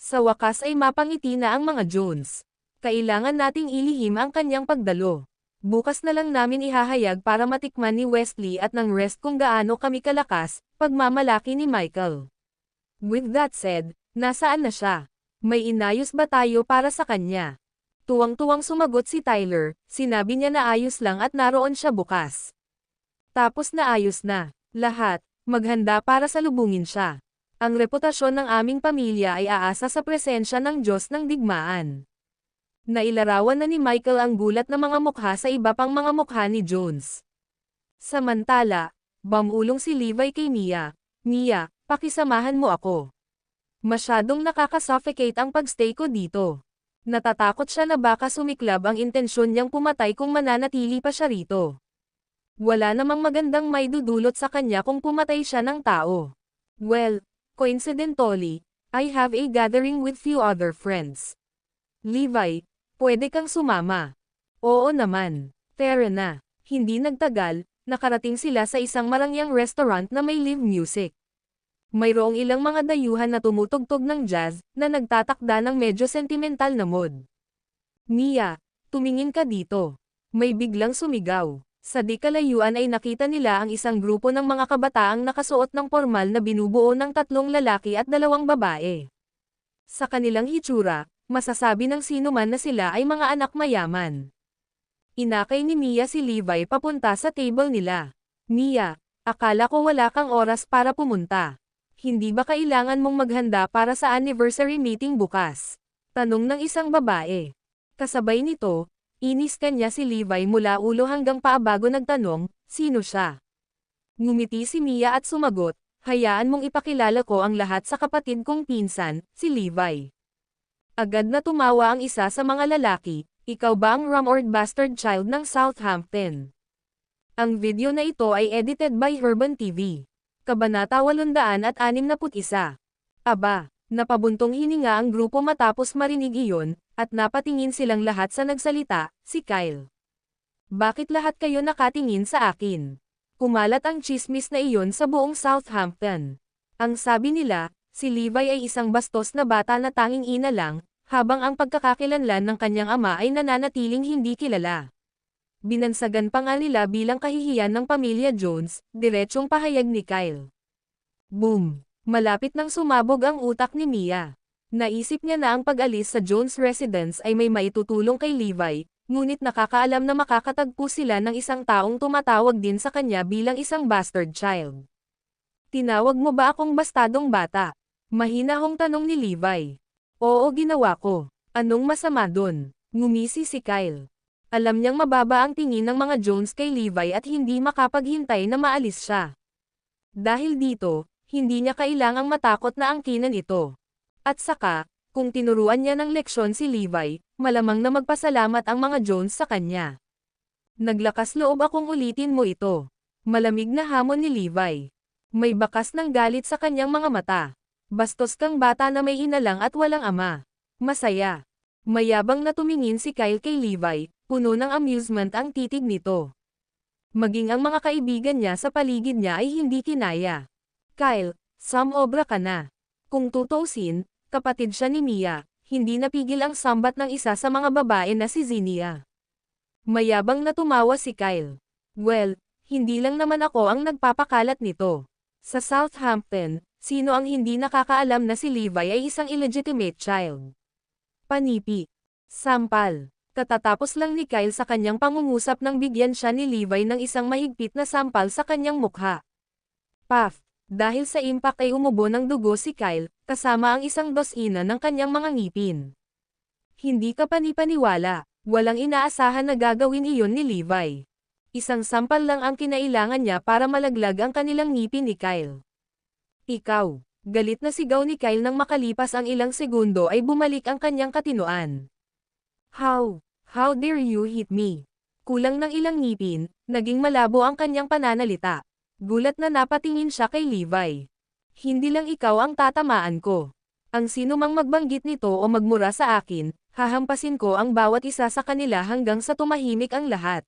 Sa wakas ay mapangiti na ang mga Jones. Kailangan nating ilihim ang kanyang pagdalo. Bukas na lang namin ihahayag para matikman ni Wesley at ng rest kung gaano kami kalakas, pagmamalaki ni Michael. With that said, nasaan na siya? May inayos ba tayo para sa kanya? Tuwang-tuwang sumagot si Tyler, sinabi niya na ayos lang at naroon siya bukas. Tapos na ayos na, lahat, maghanda para salubungin siya. Ang reputasyon ng aming pamilya ay aasa sa presensya ng Diyos ng digmaan. Nailarawan na ni Michael ang gulat na mga mukha sa iba pang mga mukha ni Jones. Samantala, bumulong si Levi kay Mia. Mia, pakisamahan mo ako. Masyadong nakakasuffocate ang pagstay ko dito. Natatakot siya na baka sumiklab ang intensyon niyang pumatay kung mananatili pa siya rito. Wala namang magandang may dudulot sa kanya kung pumatay siya ng tao. Well, coincidentally, I have a gathering with few other friends. Levi, pwede kang sumama. Oo naman. Tara na. Hindi nagtagal, nakarating sila sa isang marangyang restaurant na may live music. Mayroong ilang mga dayuhan na tumutugtog ng jazz, na nagtatakda ng medyo sentimental na mood. Mia, tumingin ka dito. May biglang sumigaw. Sa di kalayuan ay nakita nila ang isang grupo ng mga kabataang nakasuot ng formal na binubuo ng 3 lalaki at 2 babae. Sa kanilang hitsura, masasabi ng sino man na sila ay mga anak mayaman. Inakay ni Mia si Levi papunta sa table nila. Mia, akala ko wala kang oras para pumunta. Hindi ba kailangan mong maghanda para sa anniversary meeting bukas? Tanong ng isang babae. Kasabay nito, inis kanya si Levi mula ulo hanggang paa bago nagtanong, sino siya? Ngumiti si Mia at sumagot, hayaan mong ipakilala ko ang lahat sa kapatid kong pinsan, si Levi. Agad na tumawa ang isa sa mga lalaki, ikaw ba ang rumored bastard child ng Southampton? Ang video na ito ay edited by Urban TV. Kabanata 861. Aba, napabuntong hininga ang grupo matapos marinig iyon, at napatingin silang lahat sa nagsalita, si Kyle. Bakit lahat kayo nakatingin sa akin? Kumalat ang chismis na iyon sa buong Southampton. Ang sabi nila, si Levi ay isang bastos na bata na tanging ina lang, habang ang pagkakakilanlan ng kanyang ama ay nananatiling hindi kilala. Binansagan pa nga nila bilang kahihiyan ng pamilya Jones, diretsong pahayag ni Kyle. Boom! Malapit nang sumabog ang utak ni Mia. Naisip niya na ang pag-alis sa Jones residence ay may maitutulong kay Levi, ngunit nakakaalam na makakatagpo sila ng isang taong tumatawag din sa kanya bilang isang bastard child. Tinawag mo ba akong bastadong bata? Mahinahong tanong ni Levi. Oo, ginawa ko. Anong masama dun? Ngumisi si Kyle. Alam niyang mababa ang tingin ng mga Jones kay Levi at hindi makapaghintay na maalis siya. Dahil dito, hindi niya kailangang matakot na angkinan ito. At saka, kung tinuruan niya ng leksyon si Levi, malamang na magpasalamat ang mga Jones sa kanya. Naglakas loob akong ulitin mo ito. Malamig na hamon ni Levi. May bakas ng galit sa kanyang mga mata. Bastos kang bata na may inalang at walang ama. Masaya. Mayabang na tumingin si Kyle kay Levi, puno ng amusement ang titig nito. Maging ang mga kaibigan niya sa paligid niya ay hindi kinaya. Kyle, sumobra ka na. Kung tutuusin, kapatid siya ni Mia, hindi napigil ang sambat ng isa sa mga babae na si Zinnia. Mayabang na tumawa si Kyle. Well, hindi lang naman ako ang nagpapakalat nito. Sa Southampton, sino ang hindi nakakaalam na si Levi ay isang illegitimate child? Panipi. Sampal. Katatapos lang ni Kyle sa kanyang pangungusap nang bigyan siya ni Levi ng isang mahigpit na sampal sa kanyang mukha. Puff. Dahil sa impact ay umubo ng dugo si Kyle, kasama ang isang dosina ng kanyang mga ngipin. Hindi ka panipaniwala, walang inaasahan na gagawin iyon ni Levi. Isang sampal lang ang kinailangan niya para malaglag ang kanilang ngipin ni Kyle. Ikaw. Galit na sigaw ni Kyle nang makalipas ang ilang segundo ay bumalik ang kanyang katinoan. How dare you hit me? Kulang ng ilang ngipin, naging malabo ang kanyang pananalita. Gulat na napatingin siya kay Levi. Hindi lang ikaw ang tatamaan ko. Ang sino mang magbanggit nito o magmura sa akin, hahampasin ko ang bawat isa sa kanila hanggang sa tumahimik ang lahat.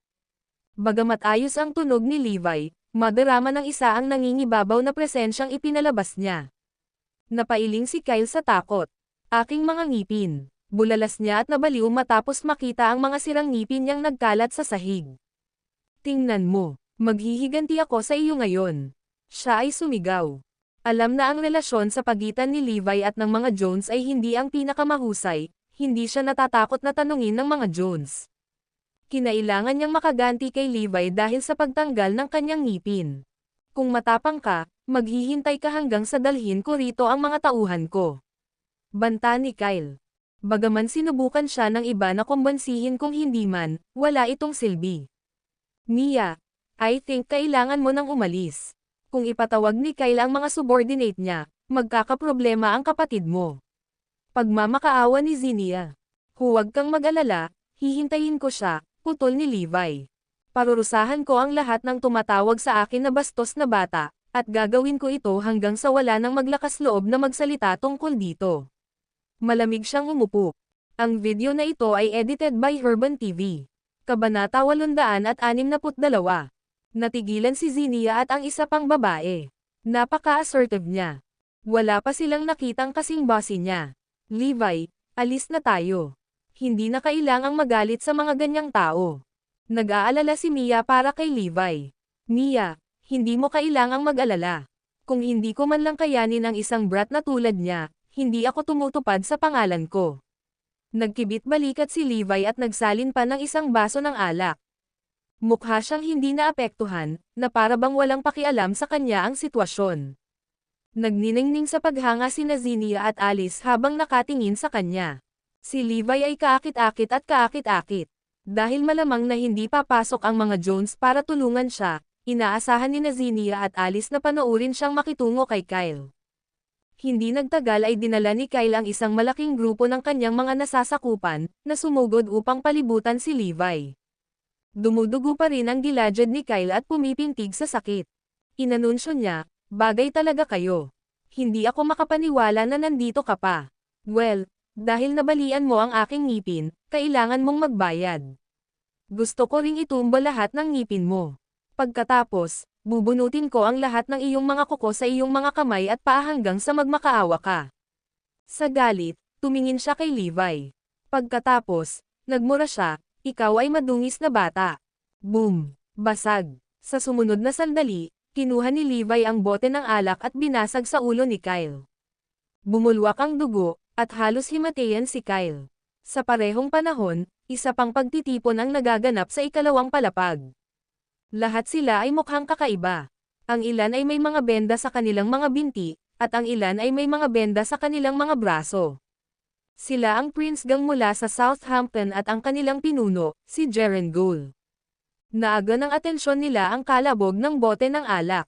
Bagamat ayos ang tunog ni Levi, madarama ng isa ang nangingibabaw na presensyang ipinalabas niya. Napailing si Kyle sa takot. Aking mga ngipin. Bulalas niya at nabaliw matapos makita ang mga sirang ngipin niyang nagkalat sa sahig. Tingnan mo. Maghihiganti ako sa iyo ngayon. Siya ay sumigaw. Alam na ang relasyon sa pagitan ni Levi at ng mga Jones ay hindi ang pinakamahusay, hindi siya natatakot na tanungin ng mga Jones. Kinailangan niyang makaganti kay Levi dahil sa pagtanggal ng kanyang ngipin. Kung matapang ka, maghihintay ka hanggang sa dalhin ko rito ang mga tauhan ko. Banta ni Kyle. Bagaman sinubukan siya ng iba na kumbansihin kung hindi man, wala itong silbi. Mia, I think kailangan mo nang umalis. Kung ipatawag ni Kyle ang mga subordinate niya, magkakaproblema ang kapatid mo. Pagmamakaawa ni Zinnia. Huwag kang mag-alala, hihintayin ko siya, putol ni Levi. Parurusahan ko ang lahat ng tumatawag sa akin na bastos na bata, at gagawin ko ito hanggang sa wala nang maglakas loob na magsalita tungkol dito. Malamig siyang umupo. Ang video na ito ay edited by Herban TV. Kabanata 862. Natigilan si Zinnia at ang isa pang babae. Napaka-assertive niya. Wala pa silang nakitang kasing bossy niya. Levi, alis na tayo. Hindi na kailangang magalit sa mga ganyang tao. Nag-aalala si Mia para kay Levi. Mia, hindi mo kailangang mag-alala. Kung hindi ko man lang kayanin ang isang brat na tulad niya, hindi ako tumutupad sa pangalan ko. Nagkibit balikat si Levi at nagsalin pa ng isang baso ng alak. Mukha siyang hindi naapektuhan, na para bang walang pakialam sa kanya ang sitwasyon. Nagniningning sa paghanga sina Zinnia at Alice habang nakatingin sa kanya. Si Levi ay kaakit-akit at kaakit-akit. Dahil malamang na hindi papasok ang mga Jones para tulungan siya, inaasahan ni Zinnia at Alice na panoorin siyang makitungo kay Kyle. Hindi nagtagal ay dinala ni Kyle ang isang malaking grupo ng kanyang mga nasasakupan, na sumugod upang palibutan si Levi. Dumudugo pa rin ang gilajad ni Kyle at pumipintig sa sakit. Inanunsyo niya, bagay talaga kayo. Hindi ako makapaniwala na nandito ka pa. Well, dahil nabalian mo ang aking ngipin, kailangan mong magbayad. Gusto ko ring itumba lahat ng ngipin mo. Pagkatapos, bubunutin ko ang lahat ng iyong mga kuko sa iyong mga kamay at paa hanggang sa magmakaawa ka. Sa galit, tumingin siya kay Levi. Pagkatapos, nagmura siya, ikaw ay madungis na bata. Boom! Basag. Sa sumunod na sandali, Kinuha ni Levi ang bote ng alak at binasag sa ulo ni Kyle. Bumulwak ang dugo, at halos himatayan si Kyle. Sa parehong panahon, isa pang pagtitipon ang nagaganap sa ikalawang palapag. Lahat sila ay mukhang kakaiba. Ang ilan ay may mga benda sa kanilang mga binti, at ang ilan ay may mga benda sa kanilang mga braso. Sila ang Prince Gang mula sa Southampton at ang kanilang pinuno, si Jeren Gould. Naaga ng atensyon nila ang kalabog ng bote ng alak.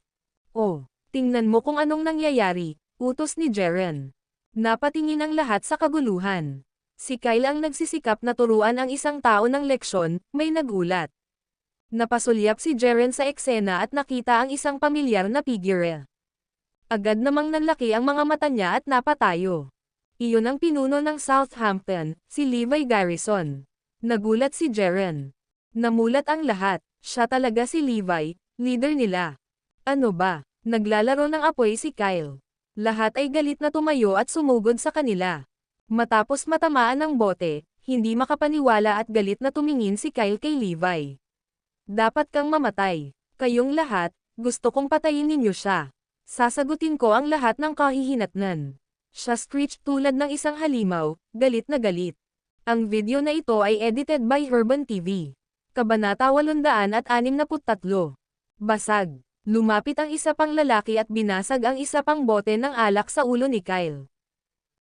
"Oh, tingnan mo kung anong nangyayari," utos ni Jeren. Napatingin ang lahat sa kaguluhan. Si Kyle ang nagsisikap na turuan ang isang tao ng leksyon, may nagulat. Napasulyap si Jeren sa eksena at nakita ang isang pamilyar na figure. Agad namang nanlaki ang mga mata niya at napatayo. Iyon ang pinuno ng Southampton, si Levi Garrison. Nagulat si Jeren. Namulat ang lahat, siya talaga si Levi, leader nila. Ano ba? Naglalaro ng apoy si Kyle. Lahat ay galit na tumayo at sumugod sa kanila. Matapos matamaan ng bote, hindi makapaniwala at galit na tumingin si Kyle kay Levi. "Dapat kang mamatay. Kayong lahat, gusto kong patayin ninyo siya. Sasagutin ko ang lahat ng kahihinatnan." Siya screeched tulad ng isang halimaw, galit na galit. Ang video na ito ay edited by Urban TV. Kabanata 863. Basag. Lumapit ang isa pang lalaki at binasag ang isa pang bote ng alak sa ulo ni Kyle.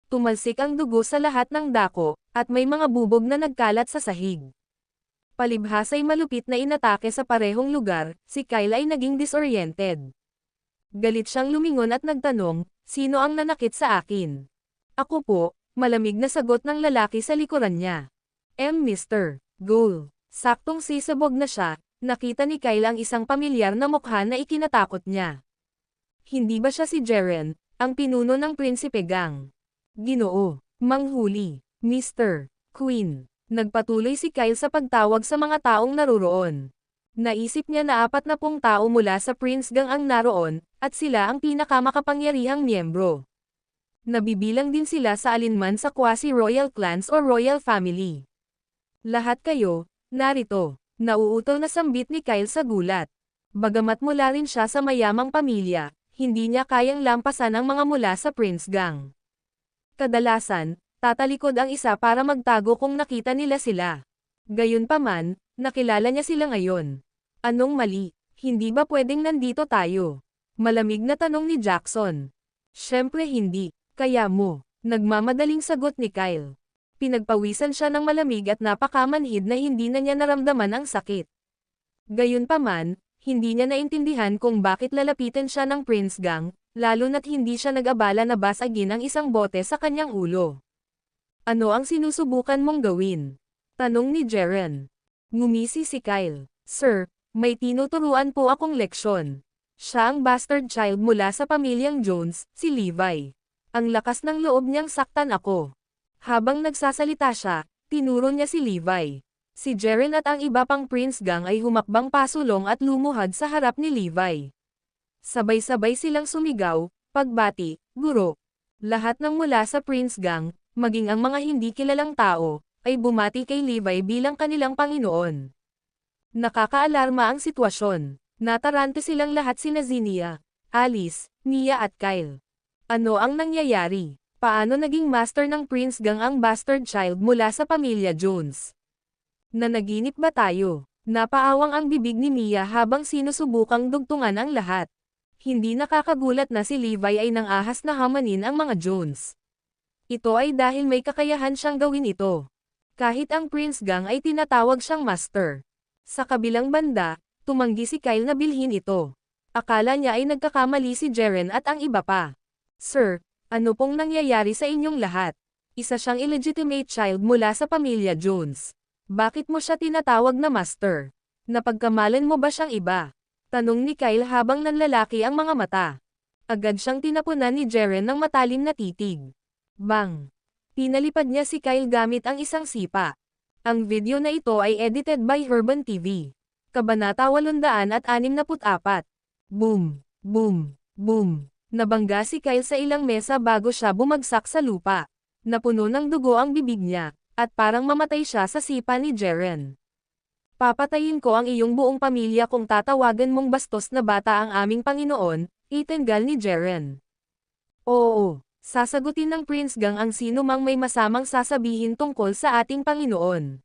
Tumalsik ang dugo sa lahat ng dako, at may mga bubog na nagkalat sa sahig. Palibhasay malupit na inatake sa parehong lugar, si Kyle ay naging disoriented. Galit siyang lumingon at nagtanong, "Sino ang nanakit sa akin?" "Ako po," malamig na sagot ng lalaki sa likuran niya. Mr. Gould." Saktong sisabog na siya, nakita ni Kyle ang isang pamilyar na mukha na ikinatakot niya. Hindi ba siya si Jeren, ang pinuno ng Prinsipe Gang? "Ginoo, manghuli, Mr. Queen." Nagpatuloy si Kyle sa pagtawag sa mga taong naruroon. Naisip niya na 40 tao mula sa Prince Gang ang naroon, at sila ang pinakamakapangyarihang miyembro. Nabibilang din sila sa alinman sa quasi-royal clans o royal family. "Lahat kayo, narito," nauutaw na sambit ni Kyle sa gulat. Bagamat mula rin siya sa mayamang pamilya, hindi niya kayang lampasan ang mga mula sa Prince Gang. Kadalasan, tatalikod ang isa para magtago kung nakita nila sila. Gayunpaman, nakilala niya sila ngayon. "Anong mali? Hindi ba pwedeng nandito tayo?" Malamig na tanong ni Jackson. "Syempre hindi, kaya mo," nagmamadaling sagot ni Kyle. Pinagpawisan siya ng malamig at napakamanhid na hindi na niya naramdaman ang sakit. Gayunpaman, hindi niya naintindihan kung bakit lalapitan siya ng Prince Gang, lalo na't hindi siya nag-abala na basagin ang isang bote sa kanyang ulo. "Ano ang sinusubukan mong gawin?" tanong ni Jeren. Ngumisi si Kyle. "Sir, may tinuturuan po akong leksyon." Siya ang bastard child mula sa pamilyang Jones, si Levi. Ang lakas ng loob niyang saktan ako. Habang nagsasalita siya, tinuro niya si Levi. Si Jeren at ang iba pang Prince Gang ay humakbang pasulong at lumuhad sa harap ni Levi. Sabay-sabay silang sumigaw, pagbati, "Guro." Lahat ng mula sa Prince Gang, maging ang mga hindi kilalang tao, ay bumati kay Levi bilang kanilang Panginoon. Nakakaalarma ang sitwasyon. Natarante silang lahat sina Zinnia, Alice, Mia at Kyle. Ano ang nangyayari? Paano naging master ng Prince Gang ang bastard child mula sa pamilya Jones? Nanaginip ba tayo? Napaawang ang bibig ni Mia habang sinusubukang dugtungan ang lahat. Hindi nakakagulat na si Levi ay nangahas na hamanin ang mga Jones. Ito ay dahil may kakayahan siyang gawin ito. Kahit ang Prince Gang ay tinatawag siyang master. Sa kabilang banda, tumanggi si Kyle na bilhin ito. Akala niya ay nagkakamali si Jeren at ang iba pa. "Sir, ano pong nangyayari sa inyong lahat? Isa siyang illegitimate child mula sa pamilya Jones. Bakit mo siya tinatawag na master? Napagkamalan mo ba siyang iba?" tanong ni Kyle habang nanlalaki ang mga mata. Agad siyang tinapunan ni Jeren ng matalim na titig. Bang! Pinalipad niya si Kyle gamit ang isang sipa. Ang video na ito ay edited by Urban TV. Kabanata 864. Boom! Boom! Boom! Nabangga si Kyle sa ilang mesa bago siya bumagsak sa lupa. Napuno ng dugo ang bibig niya, at parang mamatay siya sa sipa ni Jeren. Papatayin ko ang iyong buong pamilya kung tatawagan mong bastos na bata ang aming Panginoon, itingal ni Jaren. Oo, sasagutin ng Prince Gang ang sino mang may masamang sasabihin tungkol sa ating Panginoon.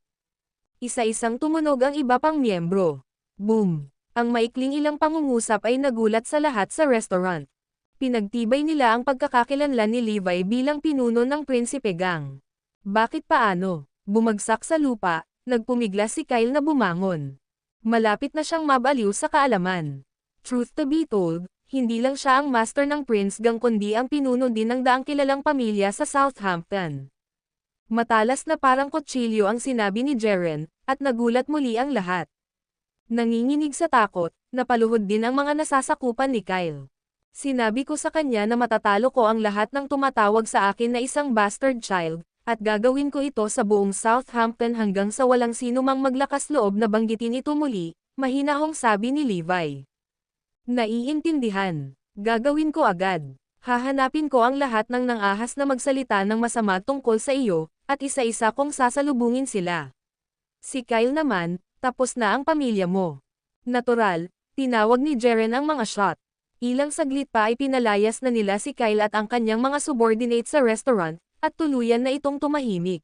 Isa-isang tumunog ang iba pang miyembro. Boom! Ang maikling ilang pangungusap ay nagulat sa lahat sa restaurant. Pinagtibay nila ang pagkakakilanlan ni Levi bilang pinuno ng Prinsipe Gang. Bakit paano? Bumagsak sa lupa, nagpumiglas si Kyle na bumangon. Malapit na siyang mabaliw sa kaalaman. Truth to be told, hindi lang siya ang master ng Prince Gang kundi ang pinuno din ng daang kilalang pamilya sa Southampton. Matalas na parang kutsilyo ang sinabi ni Jaren, at nagulat muli ang lahat. Nanginginig sa takot, napaluhod din ang mga nasasakupan ni Kyle. Sinabi ko sa kanya na matatalo ko ang lahat ng tumatawag sa akin na isang bastard child, at gagawin ko ito sa buong Southampton hanggang sa walang sino mang maglakas loob na banggitin ito muli, mahinahong sabi ni Levi. Naiintindihan. Gagawin ko agad. Hahanapin ko ang lahat ng nangahas na magsalita ng masama tungkol sa iyo, at isa-isa kong sasalubungin sila. Si Kyle naman, tapos na ang pamilya mo. Natural, tinawag ni Jaren ang mga shot. Ilang saglit pa ay pinalayas na nila si Kyle at ang kanyang mga subordinate sa restaurant, at tuluyan na itong tumahimik.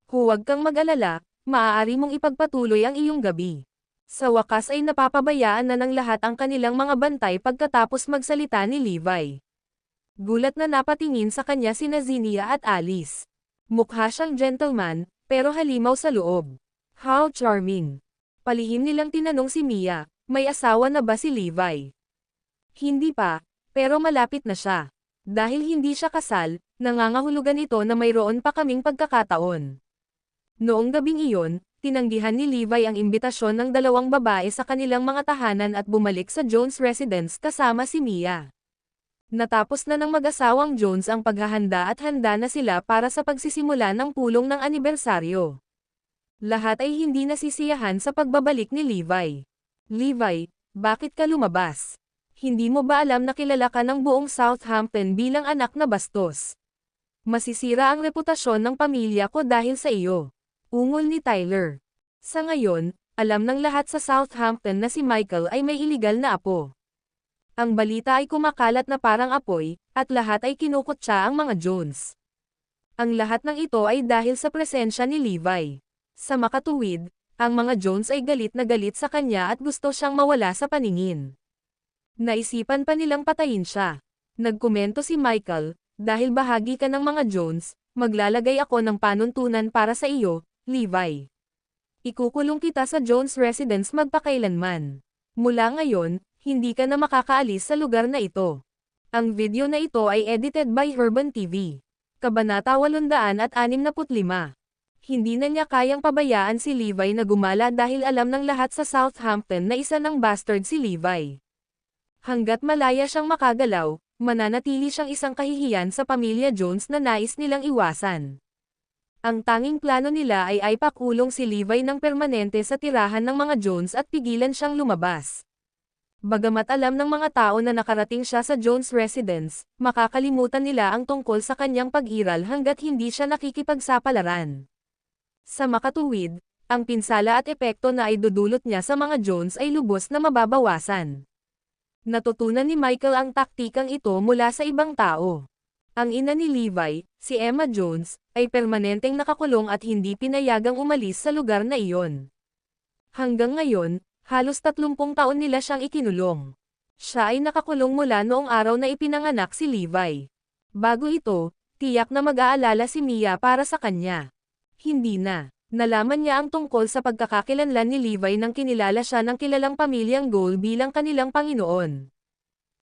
Huwag kang mag-alala, maaari mong ipagpatuloy ang iyong gabi. Sa wakas ay napapabayaan na ng lahat ang kanilang mga bantay pagkatapos magsalita ni Levi. Gulat na napatingin sa kanya sina Zinnia at Alice. Mukha siyang gentleman, pero halimaw sa loob. How charming. Palihim nilang tinanong si Mia, may asawa na ba si Levi? Hindi pa, pero malapit na siya. Dahil hindi siya kasal, nangangahulugan ito na mayroon pa kaming pagkakataon. Noong gabing iyon, tinanggihan ni Levi ang imbitasyon ng dalawang babae sa kanilang mga tahanan at bumalik sa Jones residence kasama si Mia. Natapos na ng mag-asawang Jones ang paghahanda at handa na sila para sa pagsisimula ng pulong ng anibersaryo. Lahat ay hindi nasisiyahan sa pagbabalik ni Levi. Levi, bakit ka lumabas? Hindi mo ba alam na kilala ka ng buong Southampton bilang anak na bastos? Masisira ang reputasyon ng pamilya ko dahil sa iyo. Ungol ni Tyler. Sa ngayon, alam ng lahat sa Southampton na si Michael ay may iligal na apo. Ang balita ay kumakalat na parang apoy, at lahat ay kinukutya ang mga Jones. Ang lahat ng ito ay dahil sa presensya ni Levi. Sa makatuwid, ang mga Jones ay galit na galit sa kanya at gusto siyang mawala sa paningin. Naisipan pa nilang patayin siya. Nagkomento si Michael, dahil bahagi ka ng mga Jones, maglalagay ako ng panuntunan para sa iyo, Levi. Ikukulong kita sa Jones residence magpakailanman. Mula ngayon, hindi ka na makakaalis sa lugar na ito. Ang video na ito ay edited by Herban TV. Kabanata 865. Hindi na niya kayang pabayaan si Levi na gumala dahil alam ng lahat sa Southampton na isa ng bastard si Levi. Hanggat malaya siyang makagalaw, mananatili siyang isang kahihiyan sa pamilya Jones na nais nilang iwasan. Ang tanging plano nila ay pakulong si Levi ng permanente sa tirahan ng mga Jones at pigilan siyang lumabas. Bagamat alam ng mga tao na nakarating siya sa Jones residence, makakalimutan nila ang tungkol sa kanyang pag-iral hanggat hindi siya nakikipagsapalaran. Sa makatuwid, ang pinsala at epekto na idudulot niya sa mga Jones ay lubos na mababawasan. Natutunan ni Michael ang taktikang ito mula sa ibang tao. Ang ina ni Levi, si Emma Jones, ay permanenteng nakakulong at hindi pinayagang umalis sa lugar na iyon. Hanggang ngayon, halos 30 taon nila siyang ikinulong. Siya ay nakakulong mula noong araw na ipinanganak si Levi. Bago ito, tiyak na mag-aalala si Mia para sa kanya. Hindi na. Nalaman niya ang tungkol sa pagkakakilanlan ni Levi nang kinilala siya ng kilalang pamilyang Gold bilang kanilang Panginoon.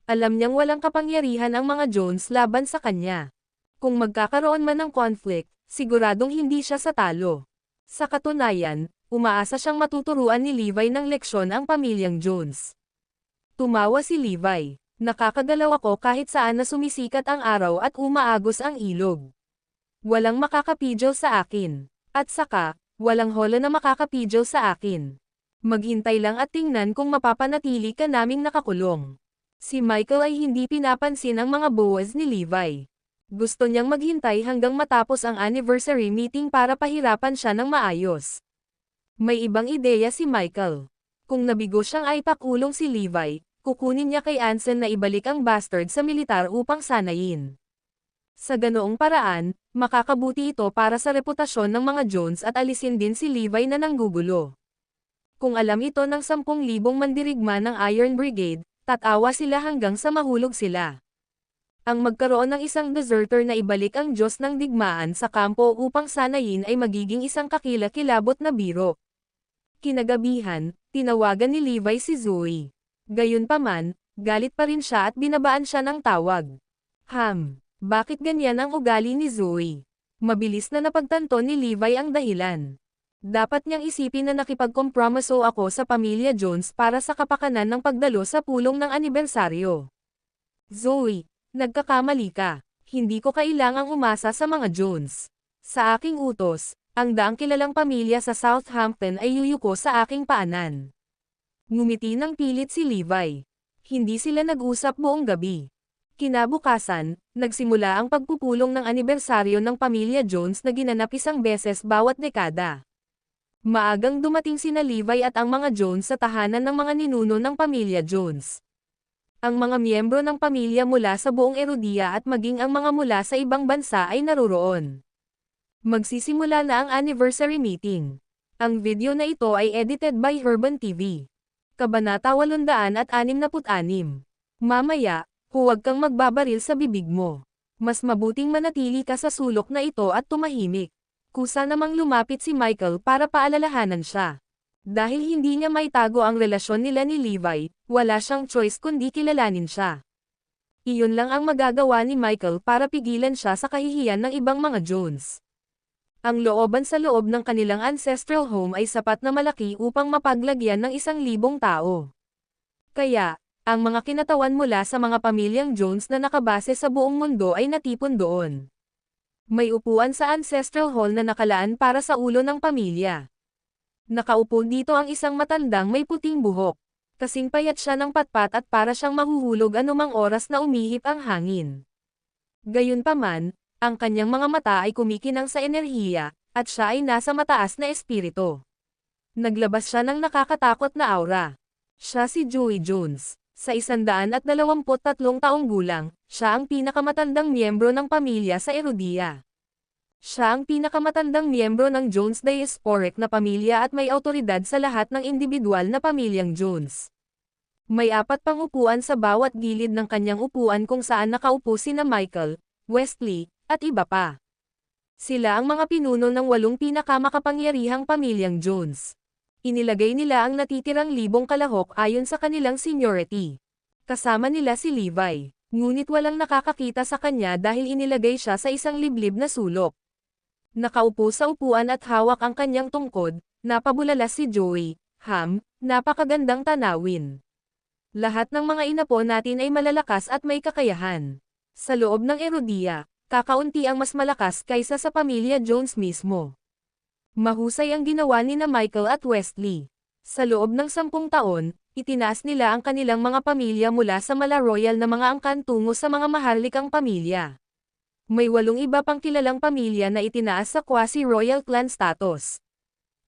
Alam niyang walang kapangyarihan ang mga Jones laban sa kanya. Kung magkakaroon man ng conflict, siguradong hindi siya sa talo. Sa katunayan, umaasa siyang matuturuan ni Levi ng leksyon ang pamilyang Jones. Tumawa si Levi. Nakakagalaw ako kahit saan na sumisikat ang araw at umaagos ang ilog. Walang makakapidyo sa akin. At saka, walang holo na makakapidyo sa akin. Maghintay lang at tingnan kung mapapanatili ka naming nakakulong. Si Michael ay hindi pinapansin ang mga boas ni Levi. Gusto niyang maghintay hanggang matapos ang anniversary meeting para pahirapan siya ng maayos. May ibang ideya si Michael. Kung nabigo siyang ipakulong si Levi, kukunin niya kay Anson na ibalik ang bastard sa militar upang sanayin. Sa ganoong paraan, makakabuti ito para sa reputasyon ng mga Jones at alisin din si Levi na nanggugulo. Kung alam ito ng 10,000 mandirigma ng Iron Brigade, tatawa sila hanggang sa mahulog sila. Ang magkaroon ng isang deserter na ibalik ang Diyos ng digmaan sa kampo upang sanayin ay magiging isang kakilakilabot na biro. Kinagabihan, tinawagan ni Levi si Zoe. Gayunpaman, galit pa rin siya at binabaan siya ng tawag. Bakit ganyan ang ugali ni Zoe? Mabilis na napagtanto ni Levi ang dahilan. Dapat niyang isipin na nakipagkompromiso ako sa pamilya Jones para sa kapakanan ng pagdalo sa pulong ng anibersaryo. Zoe, nagkakamali ka. Hindi ko kailangang umasa sa mga Jones. Sa aking utos, ang daang kilalang pamilya sa Southampton ay yuyuko sa aking paanan. Ngumiti ng pilit si Levi. Hindi sila nag-usap buong gabi. Kinabukasan, nagsimula ang pagpupulong ng anibersaryo ng pamilya Jones na ginanap 1 beses bawat dekada. Maagang dumating sina Levi at ang mga Jones sa tahanan ng mga ninuno ng pamilya Jones. Ang mga miyembro ng pamilya mula sa buong Erudia at maging ang mga mula sa ibang bansa ay naroroon. Magsisimula na ang anniversary meeting. Ang video na ito ay edited by Herban TV. Kabanata 866. Mamaya, huwag kang magbabaril sa bibig mo. Mas mabuting manatili ka sa sulok na ito at tumahimik. Kusa namang lumapit si Michael para paalalahanan siya. Dahil hindi niya maitago ang relasyon nila ni Levi, wala siyang choice kundi kilalanin siya. Iyon lang ang magagawa ni Michael para pigilan siya sa kahihiyan ng ibang mga Jones. Ang looban sa loob ng kanilang ancestral home ay sapat na malaki upang mapaglagyan ng 1,000 tao. Kaya, ang mga kinatawan mula sa mga pamilyang Jones na nakabase sa buong mundo ay natipon doon. May upuan sa ancestral hall na nakalaan para sa ulo ng pamilya. Nakaupo dito ang isang matandang may puting buhok. Kasing payat siya ng patpat at para siyang mahuhulog anumang oras na umihip ang hangin. Gayunpaman, ang kanyang mga mata ay kumikinang sa enerhiya, at siya ay nasa mataas na espiritu. Naglabas siya ng nakakatakot na aura. Siya si Joey Jones. Sa 123 taong gulang, siya ang pinakamatandang miyembro ng pamilya sa Erudia. Siya ang pinakamatandang miyembro ng Jones diasporic na pamilya at may awtoridad sa lahat ng individual na pamilyang Jones. May 4 pang upuan sa bawat gilid ng kanyang upuan kung saan nakaupo sina Michael, Wesley, at iba pa. Sila ang mga pinuno ng 8 pinakamakapangyarihang pamilyang Jones. Inilagay nila ang natitirang libong kalahok ayon sa kanilang seniority. Kasama nila si Levi, ngunit walang nakakakita sa kanya dahil inilagay siya sa isang liblib na sulok. Nakaupo sa upuan at hawak ang kanyang tungkod, napabulalas si Joey. Napakagandang tanawin. Lahat ng mga inapo natin ay malalakas at may kakayahan. Sa loob ng Erudia, kakaunti ang mas malakas kaysa sa pamilya Jones mismo. Mahusay ang ginawa ni na Michael at Wesley. Sa loob ng 10 taon, itinaas nila ang kanilang mga pamilya mula sa mala royal na mga angkan tungo sa mga maharlikang pamilya. May 8 iba pang kilalang pamilya na itinaas sa quasi-royal clan status.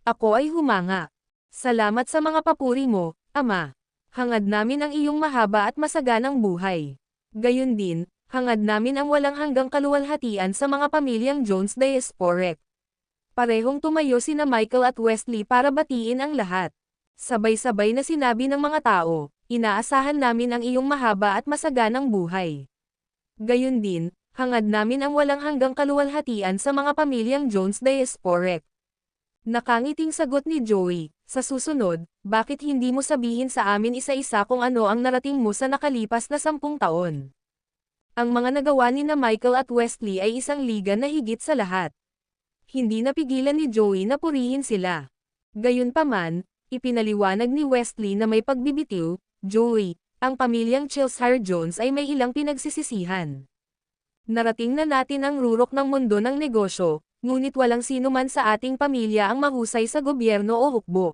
Ako ay humanga. Salamat sa mga papuri mo, Ama. Hangad namin ang iyong mahaba at masaganang buhay. Gayon din, hangad namin ang walang hanggang kaluwalhatian sa mga pamilyang Jones diasporic. Parehong tumayo sina Michael at Wesley para batiin ang lahat. Sabay-sabay na sinabi ng mga tao, inaasahan namin ang iyong mahaba at masaganang buhay. Gayon din, hangad namin ang walang hanggang kaluwalhatian sa mga pamilyang Jones diasporic. Nakangiting sagot ni Joey, sa susunod, bakit hindi mo sabihin sa amin isa-isa kung ano ang narating mo sa nakalipas na 10 taon? Ang mga nagawa ni na Michael at Wesley ay isang liga na higit sa lahat. Hindi napigilan ni Joey na purihin sila. Gayunpaman, ipinaliwanag ni Wesley na may pagbibitiw, Joey, ang pamilyang Cheshire Jones ay may ilang pinagsisisihan. Narating na natin ang rurok ng mundo ng negosyo, ngunit walang sino man sa ating pamilya ang mahusay sa gobyerno o hukbo.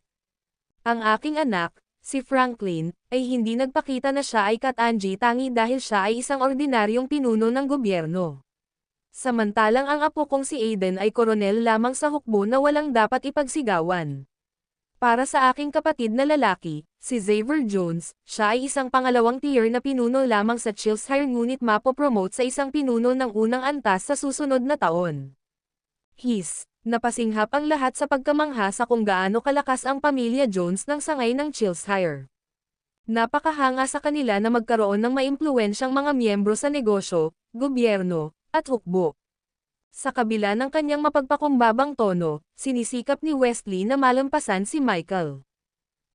Ang aking anak, si Franklin, ay hindi nagpakita na siya ay katangi tangi dahil siya ay isang ordinaryong pinuno ng gobyerno. Samantalang ang apo kong si Aiden ay koronel lamang sa hukbo na walang dapat ipagsigawan. Para sa aking kapatid na lalaki, si Xavier Jones, siya ay isang pangalawang tier na pinuno lamang sa Cheshire ngunit mapopromote sa isang pinuno ng unang antas sa susunod na taon. Napasinghap ang lahat sa pagkamangha sa kung gaano kalakas ang pamilya Jones ng sangay ng Cheshire. Napakahanga sa kanila na magkaroon ng maimpluwensyang mga miyembro sa negosyo, gobyerno, at hukbo. Sa kabila ng kanyang mapagpakumbabang tono, sinisikap ni Wesley na malampasan si Michael.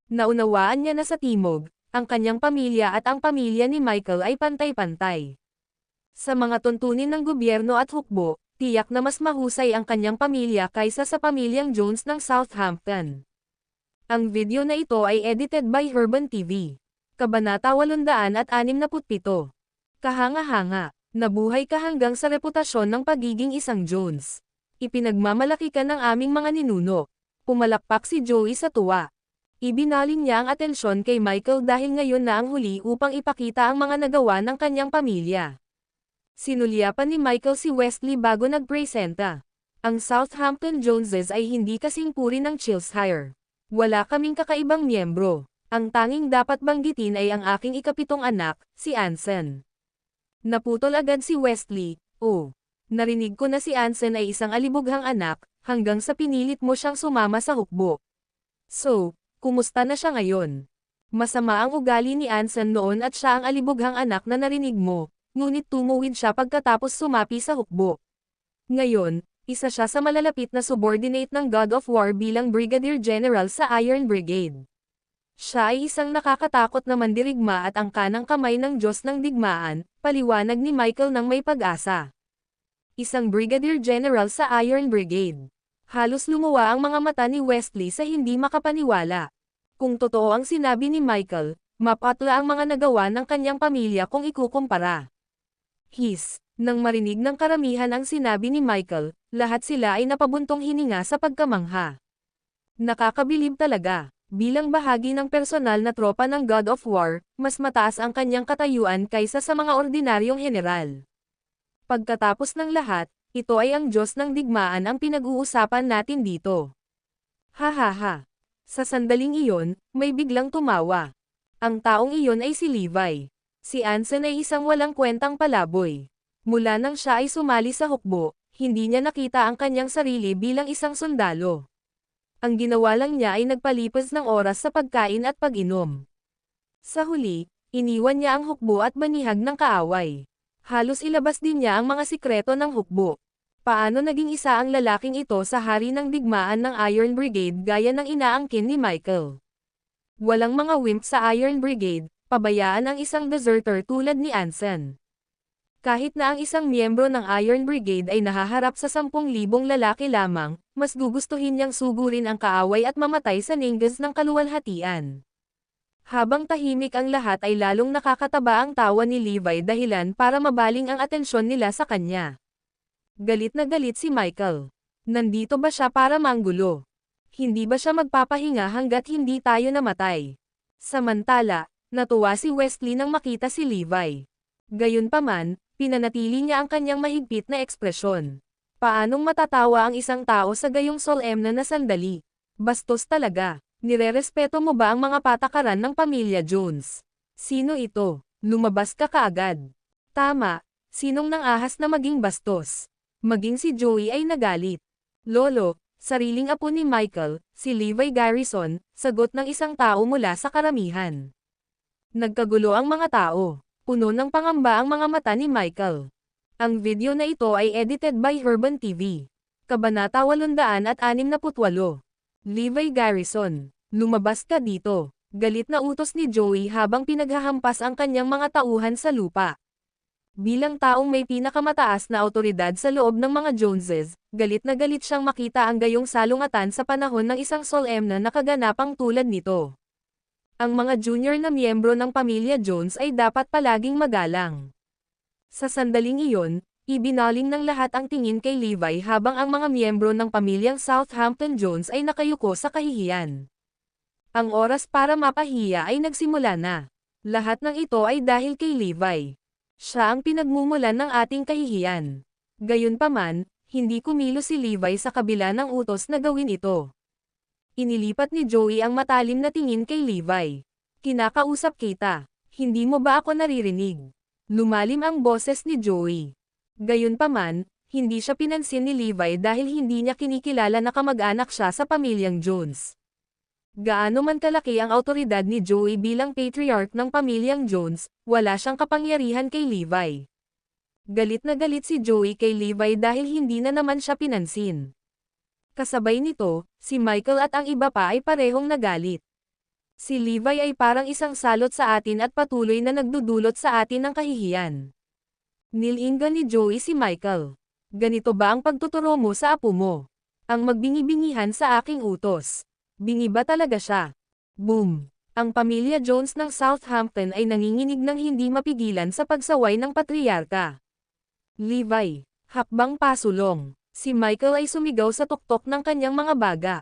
Naunawaan niya na sa timog, ang kanyang pamilya at ang pamilya ni Michael ay pantay-pantay. Sa mga tuntunin ng gobyerno at hukbo, tiyak na mas mahusay ang kanyang pamilya kaysa sa pamilyang Jones ng Southampton. Ang video na ito ay edited by Herban TV. Kabanata 867. Kahanga-hanga. Nabuhay ka hanggang sa reputasyon ng pagiging isang Jones. Ipinagmamalaki ka ng aming mga ninuno. Pumalakpak si Joey sa tuwa. Ibinaling niya ang atensyon kay Michael dahil ngayon na ang huli upang ipakita ang mga nagawa ng kanyang pamilya. Sinulyapan ni Michael si Wesley bago nagpresenta. Ang Southampton Joneses ay hindi kasing puri ng Cheshire. Wala kaming kakaibang miyembro. Ang tanging dapat banggitin ay ang aking ikapitong anak, si Anson. Naputol agad si Wesley. Oh, narinig ko na si Anson ay isang alibughang anak, hanggang sa pinilit mo siyang sumama sa hukbo. So, kumusta na siya ngayon? Masama ang ugali ni Anson noon at siya ang alibughang anak na narinig mo, ngunit tumuwid siya pagkatapos sumapi sa hukbo. Ngayon, isa siya sa malalapit na subordinate ng God of War bilang Brigadier General sa Iron Brigade. Siya ay isang nakakatakot na mandirigma at ang kanang kamay ng Diyos ng digmaan, paliwanag ni Michael ng may pag-asa. Isang Brigadier General sa Iron Brigade. Halos lumuwa ang mga mata ni Wesley sa hindi makapaniwala. Kung totoo ang sinabi ni Michael, mapatla ang mga nagawa ng kanyang pamilya kung ikukumpara. Nang marinig ng karamihan ang sinabi ni Michael, lahat sila ay napabuntong hininga sa pagkamangha. Nakakabilib talaga. Bilang bahagi ng personal na tropa ng God of War, mas mataas ang kanyang katayuan kaysa sa mga ordinaryong general. Pagkatapos ng lahat, ito ay ang Diyos ng digmaan ang pinag-uusapan natin dito. Hahaha. Sa sandaling iyon, may biglang tumawa. Ang taong iyon ay si Levi. Si Anson ay isang walang kwentang palaboy. Mula nang siya ay sumali sa hukbo, hindi niya nakita ang kanyang sarili bilang isang sundalo. Ang ginawa lang niya ay nagpalipas ng oras sa pagkain at pag-inom. Sa huli, iniwan niya ang hukbo at banihag ng kaaway. Halos ilabas din niya ang mga sikreto ng hukbo. Paano naging isa ang lalaking ito sa hari ng digmaan ng Iron Brigade gaya ng inaangkin ni Michael? Walang mga wimp sa Iron Brigade, pabayaan ang isang deserter tulad ni Anson. Kahit na ang isang miyembro ng Iron Brigade ay nahaharap sa 10,000 lalaki lamang, mas gugustuhin niyang sugurin ang kaaway at mamatay sa ninggas ng kaluwalhatian. Habang tahimik ang lahat ay lalong nakakataba ang tawa ni Levi dahilan para mabaling ang atensyon nila sa kanya. Galit na galit si Michael. Nandito ba siya para manggulo? Hindi ba siya magpapahinga hanggat hindi tayo namatay? Samantala, natuwa si Wesley nang makita si Levi. Gayunpaman, pinanatili niya ang kanyang mahigpit na ekspresyon. Paanong matatawa ang isang tao sa gayong solemna na sandali? Bastos talaga. Nirerespeto mo ba ang mga patakaran ng pamilya Jones? Sino ito? Lumabas ka kaagad. Tama, sinong nang-ahas na maging bastos? Maging si Joey ay nagalit. Lolo, sariling apo ni Michael, si Levi Garrison, sagot ng isang tao mula sa karamihan. Nagkagulo ang mga tao. Puno ng pangamba ang mga mata ni Michael. Ang video na ito ay edited by Herban TV. Kabanata 868. Levi Garrison, lumabas ka dito. Galit na utos ni Joey habang pinaghahampas ang kanyang mga tauhan sa lupa. Bilang taong may pinakamataas na awtoridad sa loob ng mga Joneses, galit na galit siyang makita ang gayong salungatan sa panahon ng isang solemna na kaganapang tulad nito. Ang mga junior na miyembro ng pamilya Jones ay dapat palaging magalang. Sa sandaling iyon, ibinaling ng lahat ang tingin kay Levi habang ang mga miyembro ng pamilyang Southampton Jones ay nakayuko sa kahihiyan. Ang oras para mapahiya ay nagsimula na. Lahat ng ito ay dahil kay Levi. Siya ang pinagmumulan ng ating kahihiyan. Gayunpaman, hindi kumilos si Levi sa kabila ng utos na gawin ito. Inilipat ni Joey ang matalim na tingin kay Levi. Kinakausap kita. Hindi mo ba ako naririnig? Lumalim ang boses ni Joey. Gayunpaman, hindi siya pinansin ni Levi dahil hindi niya kinikilala na kamag-anak siya sa pamilyang Jones. Gaano man kalaki ang awtoridad ni Joey bilang patriarch ng pamilyang Jones, wala siyang kapangyarihan kay Levi. Galit na galit si Joey kay Levi dahil hindi na naman siya pinansin. Kasabay nito, si Michael at ang iba pa ay parehong nagalit. Si Levi ay parang isang salot sa atin at patuloy na nagdudulot sa atin ng kahihiyan. Nilinggan ni Joey si Michael. Ganito ba ang pagtuturo mo sa apo mo? Ang magbingi-bingihan sa aking utos. Bingi ba talaga siya? Boom! Ang pamilya Jones ng Southampton ay nanginginig ng hindi mapigilan sa pagsaway ng patriarka. Levi, hakbang pasulong. Si Michael ay sumigaw sa tuktok ng kanyang mga baga.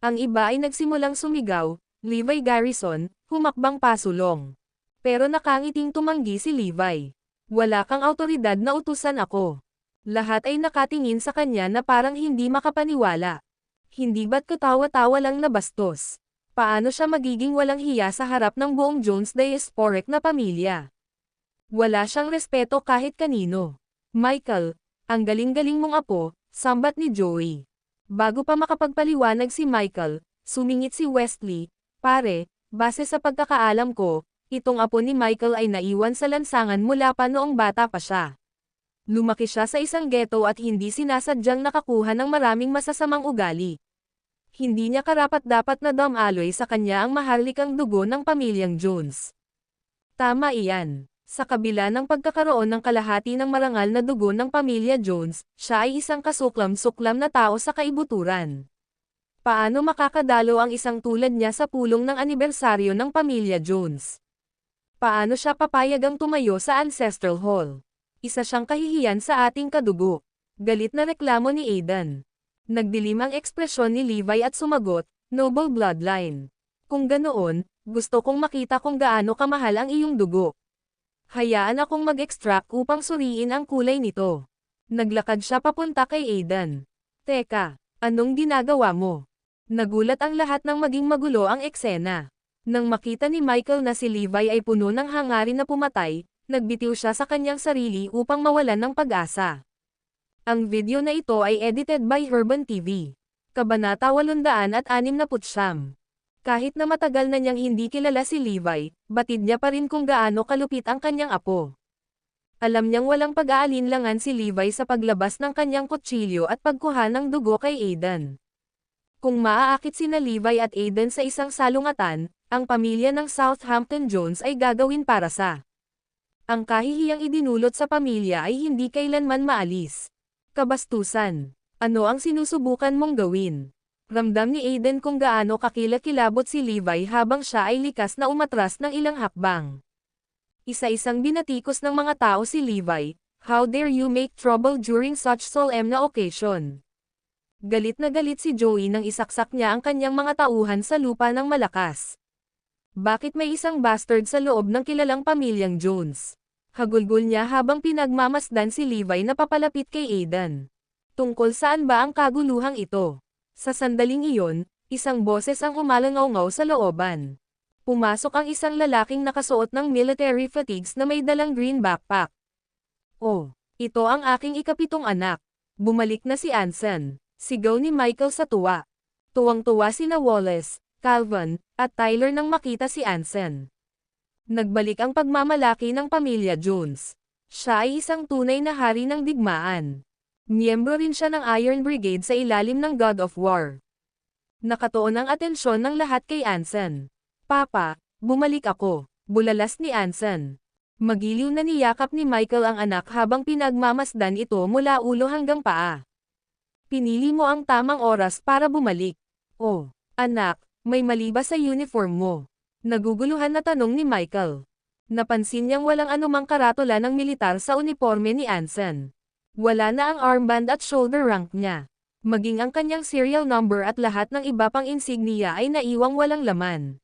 Ang iba ay nagsimulang sumigaw, Levi Garrison, humakbang pasulong. Pero nakangiting tumanggi si Levi. Wala kang awtoridad na utusan ako. Lahat ay nakatingin sa kanya na parang hindi makapaniwala. Hindi ba't katawa-tawa lang na bastos? Paano siya magiging walang hiya sa harap ng buong Jones diasporic na pamilya? Wala siyang respeto kahit kanino. Michael, ang galing-galing mong apo, sambat ni Joey. Bago pa makapagpaliwanag si Michael, sumingit si Wesley, pare, base sa pagkakaalam ko, itong apo ni Michael ay naiwan sa lansangan mula pa noong bata pa siya. Lumaki siya sa isang ghetto at hindi sinasadyang nakakuha ng maraming masasamang ugali. Hindi niya karapat-dapat na damaloy sa kanya ang maharlikang dugo ng pamilyang Jones. Tama iyan. Sa kabila ng pagkakaroon ng kalahati ng marangal na dugo ng pamilya Jones, siya ay isang kasuklam-suklam na tao sa kaibuturan. Paano makakadalo ang isang tulad niya sa pulong ng anibersaryo ng pamilya Jones? Paano siya papayagang tumayo sa Ancestral Hall? Isa siyang kahihiyan sa ating kadugo. Galit na reklamo ni Aidan. Nagdilim ang ekspresyon ni Levi at sumagot, Noble Bloodline. Kung ganoon, gusto kong makita kung gaano kamahal ang iyong dugo. Hayaan akong mag-extract upang suriin ang kulay nito. Naglakad siya papunta kay Aidan. Teka, anong ginagawa mo? Nagulat ang lahat nang maging magulo ang eksena. Nang makita ni Michael na si Levi ay puno ng hangarin na pumatay, nagbitiw siya sa kanyang sarili upang mawalan ng pag-asa. Ang video na ito ay edited by Herban TV. Kabanata 869. Kahit na matagal na niyang hindi kilala si Levi, batid niya pa rin kung gaano kalupit ang kanyang apo. Alam niyang walang pag-aalinlangan si Levi sa paglabas ng kanyang kutsilyo at pagkuha ng dugo kay Aidan. Kung maaakit sina Levi at Aidan sa isang salungatan, ang pamilya ng Southampton Jones ay gagawin para sa. Ang kahihiyang idinulot sa pamilya ay hindi kailanman maalis. Kabastusan. Ano ang sinusubukan mong gawin? Ramdam ni Aidan kung gaano kakilakilabot si Levi habang siya ay likas na umatras ng ilang hakbang. Isa-isang binatikos ng mga tao si Levi, how dare you make trouble during such solemn na occasion? Galit na galit si Joey nang isaksak niya ang kanyang mga tauhan sa lupa ng malakas. Bakit may isang bastard sa loob ng kilalang pamilyang Jones? Hagulgol niya habang pinagmamasdan si Levi na papalapit kay Aidan. Tungkol saan ba ang kaguluhang ito? Sa sandaling iyon, isang boses ang umalangaw-ngaw sa looban. Pumasok ang isang lalaking nakasuot ng military fatigues na may dalang green backpack. Oh, ito ang aking ikapitong anak. Bumalik na si Anson. Sigaw ni Michael sa tuwa. Tuwang-tuwa sina Wallace, Calvin, at Tyler nang makita si Anson. Nagbalik ang pagmamalaki ng pamilya Jones. Siya ay isang tunay na hari ng digmaan. Miyembro rin siya ng Iron Brigade sa ilalim ng God of War. Nakatuon ang atensyon ng lahat kay Anson. Papa, bumalik ako, bulalas ni Anson. Magiliw na niyakap ni Michael ang anak habang pinagmamasdan ito mula ulo hanggang paa. Pinili mo ang tamang oras para bumalik. Oh, anak, may mali ba sa uniform mo? Naguguluhan na tanong ni Michael. Napansin niyang walang anumang karatula ng militar sa uniforme ni Anson. Wala na ang armband at shoulder rank niya. Maging ang kanyang serial number at lahat ng iba pang insignia ay naiwang walang laman.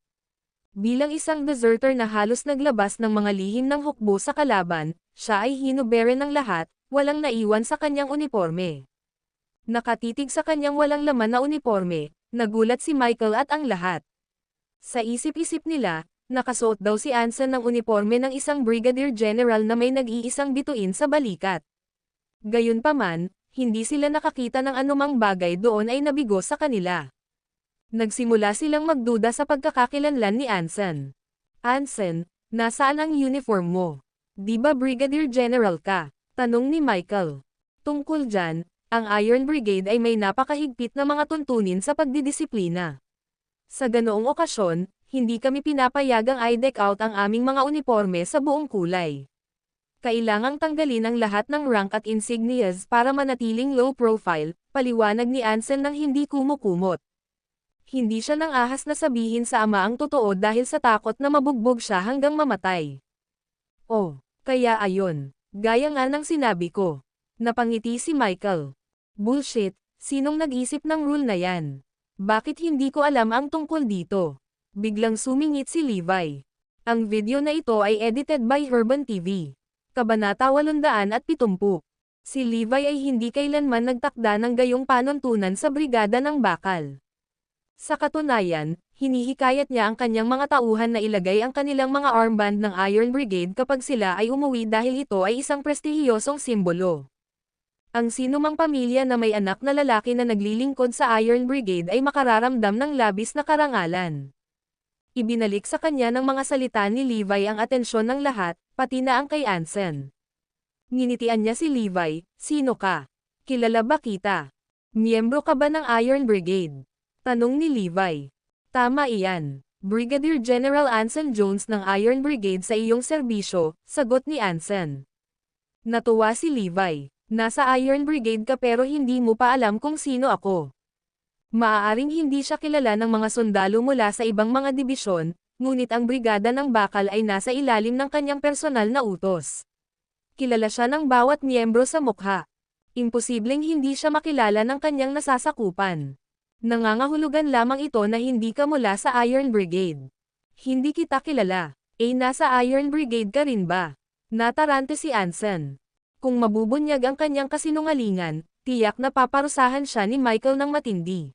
Bilang isang deserter na halos naglabas ng mga lihim ng hukbo sa kalaban, siya ay hinubere ng lahat, walang naiwan sa kanyang uniforme. Nakatitig sa kanyang walang laman na uniforme, nagulat si Michael at ang lahat. Sa isip-isip nila, nakasuot daw si Anson ng uniforme ng isang brigadier general na may nag-iisang bituin sa balikat. Gayunpaman, hindi sila nakakita ng anumang bagay doon ay nabigo sa kanila. Nagsimula silang magduda sa pagkakakilanlan ni Anson. Anson, nasaan ang uniform mo? Di ba Brigadier General ka? Tanong ni Michael. Tungkol dyan, ang Iron Brigade ay may napakahigpit na mga tuntunin sa pagdidisiplina. Sa ganoong okasyon, hindi kami pinapayagang i-deck out ang aming mga uniforme sa buong kulay. Kailangang tanggalin ang lahat ng rank at insignias para manatiling low profile, paliwanag ni Anson nang hindi kumukumot. Hindi siya nang ahas na sabihin sa ama ang totoo dahil sa takot na mabugbog siya hanggang mamatay. Oh, kaya ayon, gaya nga ng sinabi ko. Napangiti si Michael. Bullshit, sinong nag-isip ng rule na yan? Bakit hindi ko alam ang tungkol dito? Biglang sumingit si Levi. Ang video na ito ay edited by Urban TV. Kabanata 870. Si Levi ay hindi kailanman nagtakda ng gayong panuntunan sa brigada ng bakal. Sa katunayan, hinihikayat niya ang kanyang mga tauhan na ilagay ang kanilang mga armband ng Iron Brigade kapag sila ay umuwi dahil ito ay isang prestihiyosong simbolo. Ang sinumang pamilya na may anak na lalaki na naglilingkod sa Iron Brigade ay makararamdam ng labis na karangalan. Ibinalik sa kanya ng mga salita ni Levi ang atensyon ng lahat, pati na ang kay Anson. Nginitian niya si Levi, sino ka? Kilala ba kita? Miyembro ka ba ng Iron Brigade? Tanong ni Levi. Tama iyan. Brigadier General Anson Jones ng Iron Brigade sa iyong serbisyo, sagot ni Anson. Natuwa si Levi. Nasa Iron Brigade ka pero hindi mo pa alam kung sino ako. Maaaring hindi siya kilala ng mga sundalo mula sa ibang mga dibisyon, ngunit ang brigada ng bakal ay nasa ilalim ng kanyang personal na utos. Kilala siya ng bawat miyembro sa mukha. Imposibleng hindi siya makilala ng kanyang nasasakupan. Nangangahulugan lamang ito na hindi ka mula sa Iron Brigade. Hindi kita kilala. Nasa Iron Brigade ka rin ba? Natarante si Anson. Kung mabubunyag ang kanyang kasinungalingan, tiyak na paparusahan siya ni Michael ng matindi.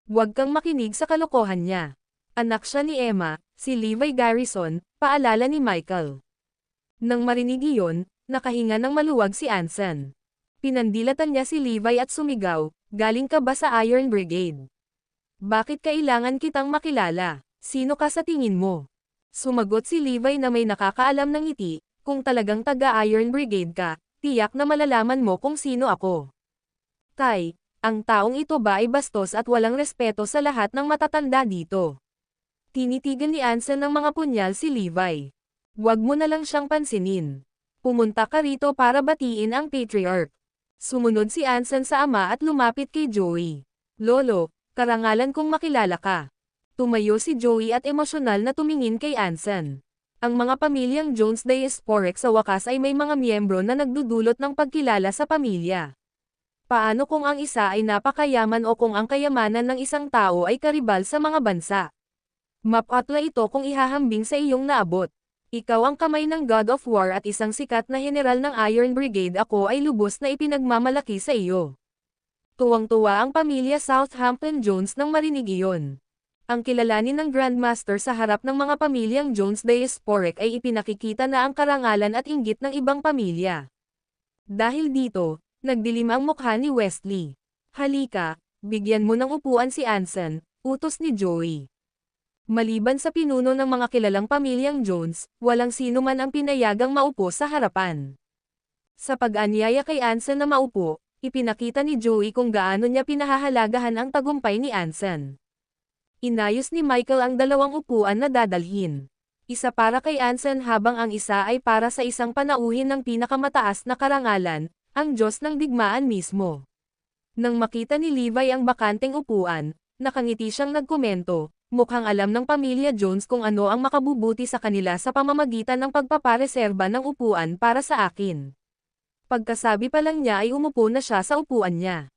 Huwag kang makinig sa kalokohan niya. Anak siya ni Emma, si Levi Garrison, paalala ni Michael. Nang marinig iyon, nakahinga ng maluwag si Anson. Pinandilatan niya si Levi at sumigaw, galing ka ba sa Iron Brigade? Bakit kailangan kitang makilala? Sino ka sa tingin mo? Sumagot si Levi na may nakakaalam ng ngiti, kung talagang taga-Iron Brigade ka, tiyak na malalaman mo kung sino ako. Tay, ang taong ito ba ay bastos at walang respeto sa lahat ng matatanda dito? Tinitigan ni Anson ng mga punyal si Levi. Huwag mo na lang siyang pansinin. Pumunta ka rito para batiin ang patriarch. Sumunod si Anson sa ama at lumapit kay Joey. Lolo, karangalan kong makilala ka. Tumayo si Joey at emosyonal na tumingin kay Anson. Ang mga pamilyang Jones Diasporic sa wakas ay may mga miyembro na nagdudulot ng pagkilala sa pamilya. Paano kung ang isa ay napakayaman o kung ang kayamanan ng isang tao ay karibal sa mga bansa? Mapatla ito kung ihahambing sa iyong naabot. Ikaw ang kamay ng God of War at isang sikat na general ng Iron Brigade, ako ay lubos na ipinagmamalaki sa iyo. Tuwang-tuwa ang pamilya Southampton Jones nang marinig iyon. Ang kilalanin ng Grandmaster sa harap ng mga pamilyang Jones Diasporic ay ipinakikita na ang karangalan at inggit ng ibang pamilya. Dahil dito, nagdilim ang mukha ni Wesley. Halika, bigyan mo ng upuan si Anson, utos ni Joey. Maliban sa pinuno ng mga kilalang pamilyang Jones, walang sino man ang pinayagang maupo sa harapan. Sa pag-anyaya kay Anson na maupo, ipinakita ni Joey kung gaano niya pinahahalagahan ang tagumpay ni Anson. Inayos ni Michael ang dalawang upuan na dadalhin. Isa para kay Anson habang ang isa ay para sa isang panauhin ng pinakamataas na karangalan, ang Diyos ng digmaan mismo. Nang makita ni Levi ang bakanteng upuan, nakangiti siyang nagkomento, mukhang alam ng pamilya Jones kung ano ang makabubuti sa kanila sa pamamagitan ng pagpapareserba ng upuan para sa akin. Pagkasabi pa lang niya ay umupo na siya sa upuan niya.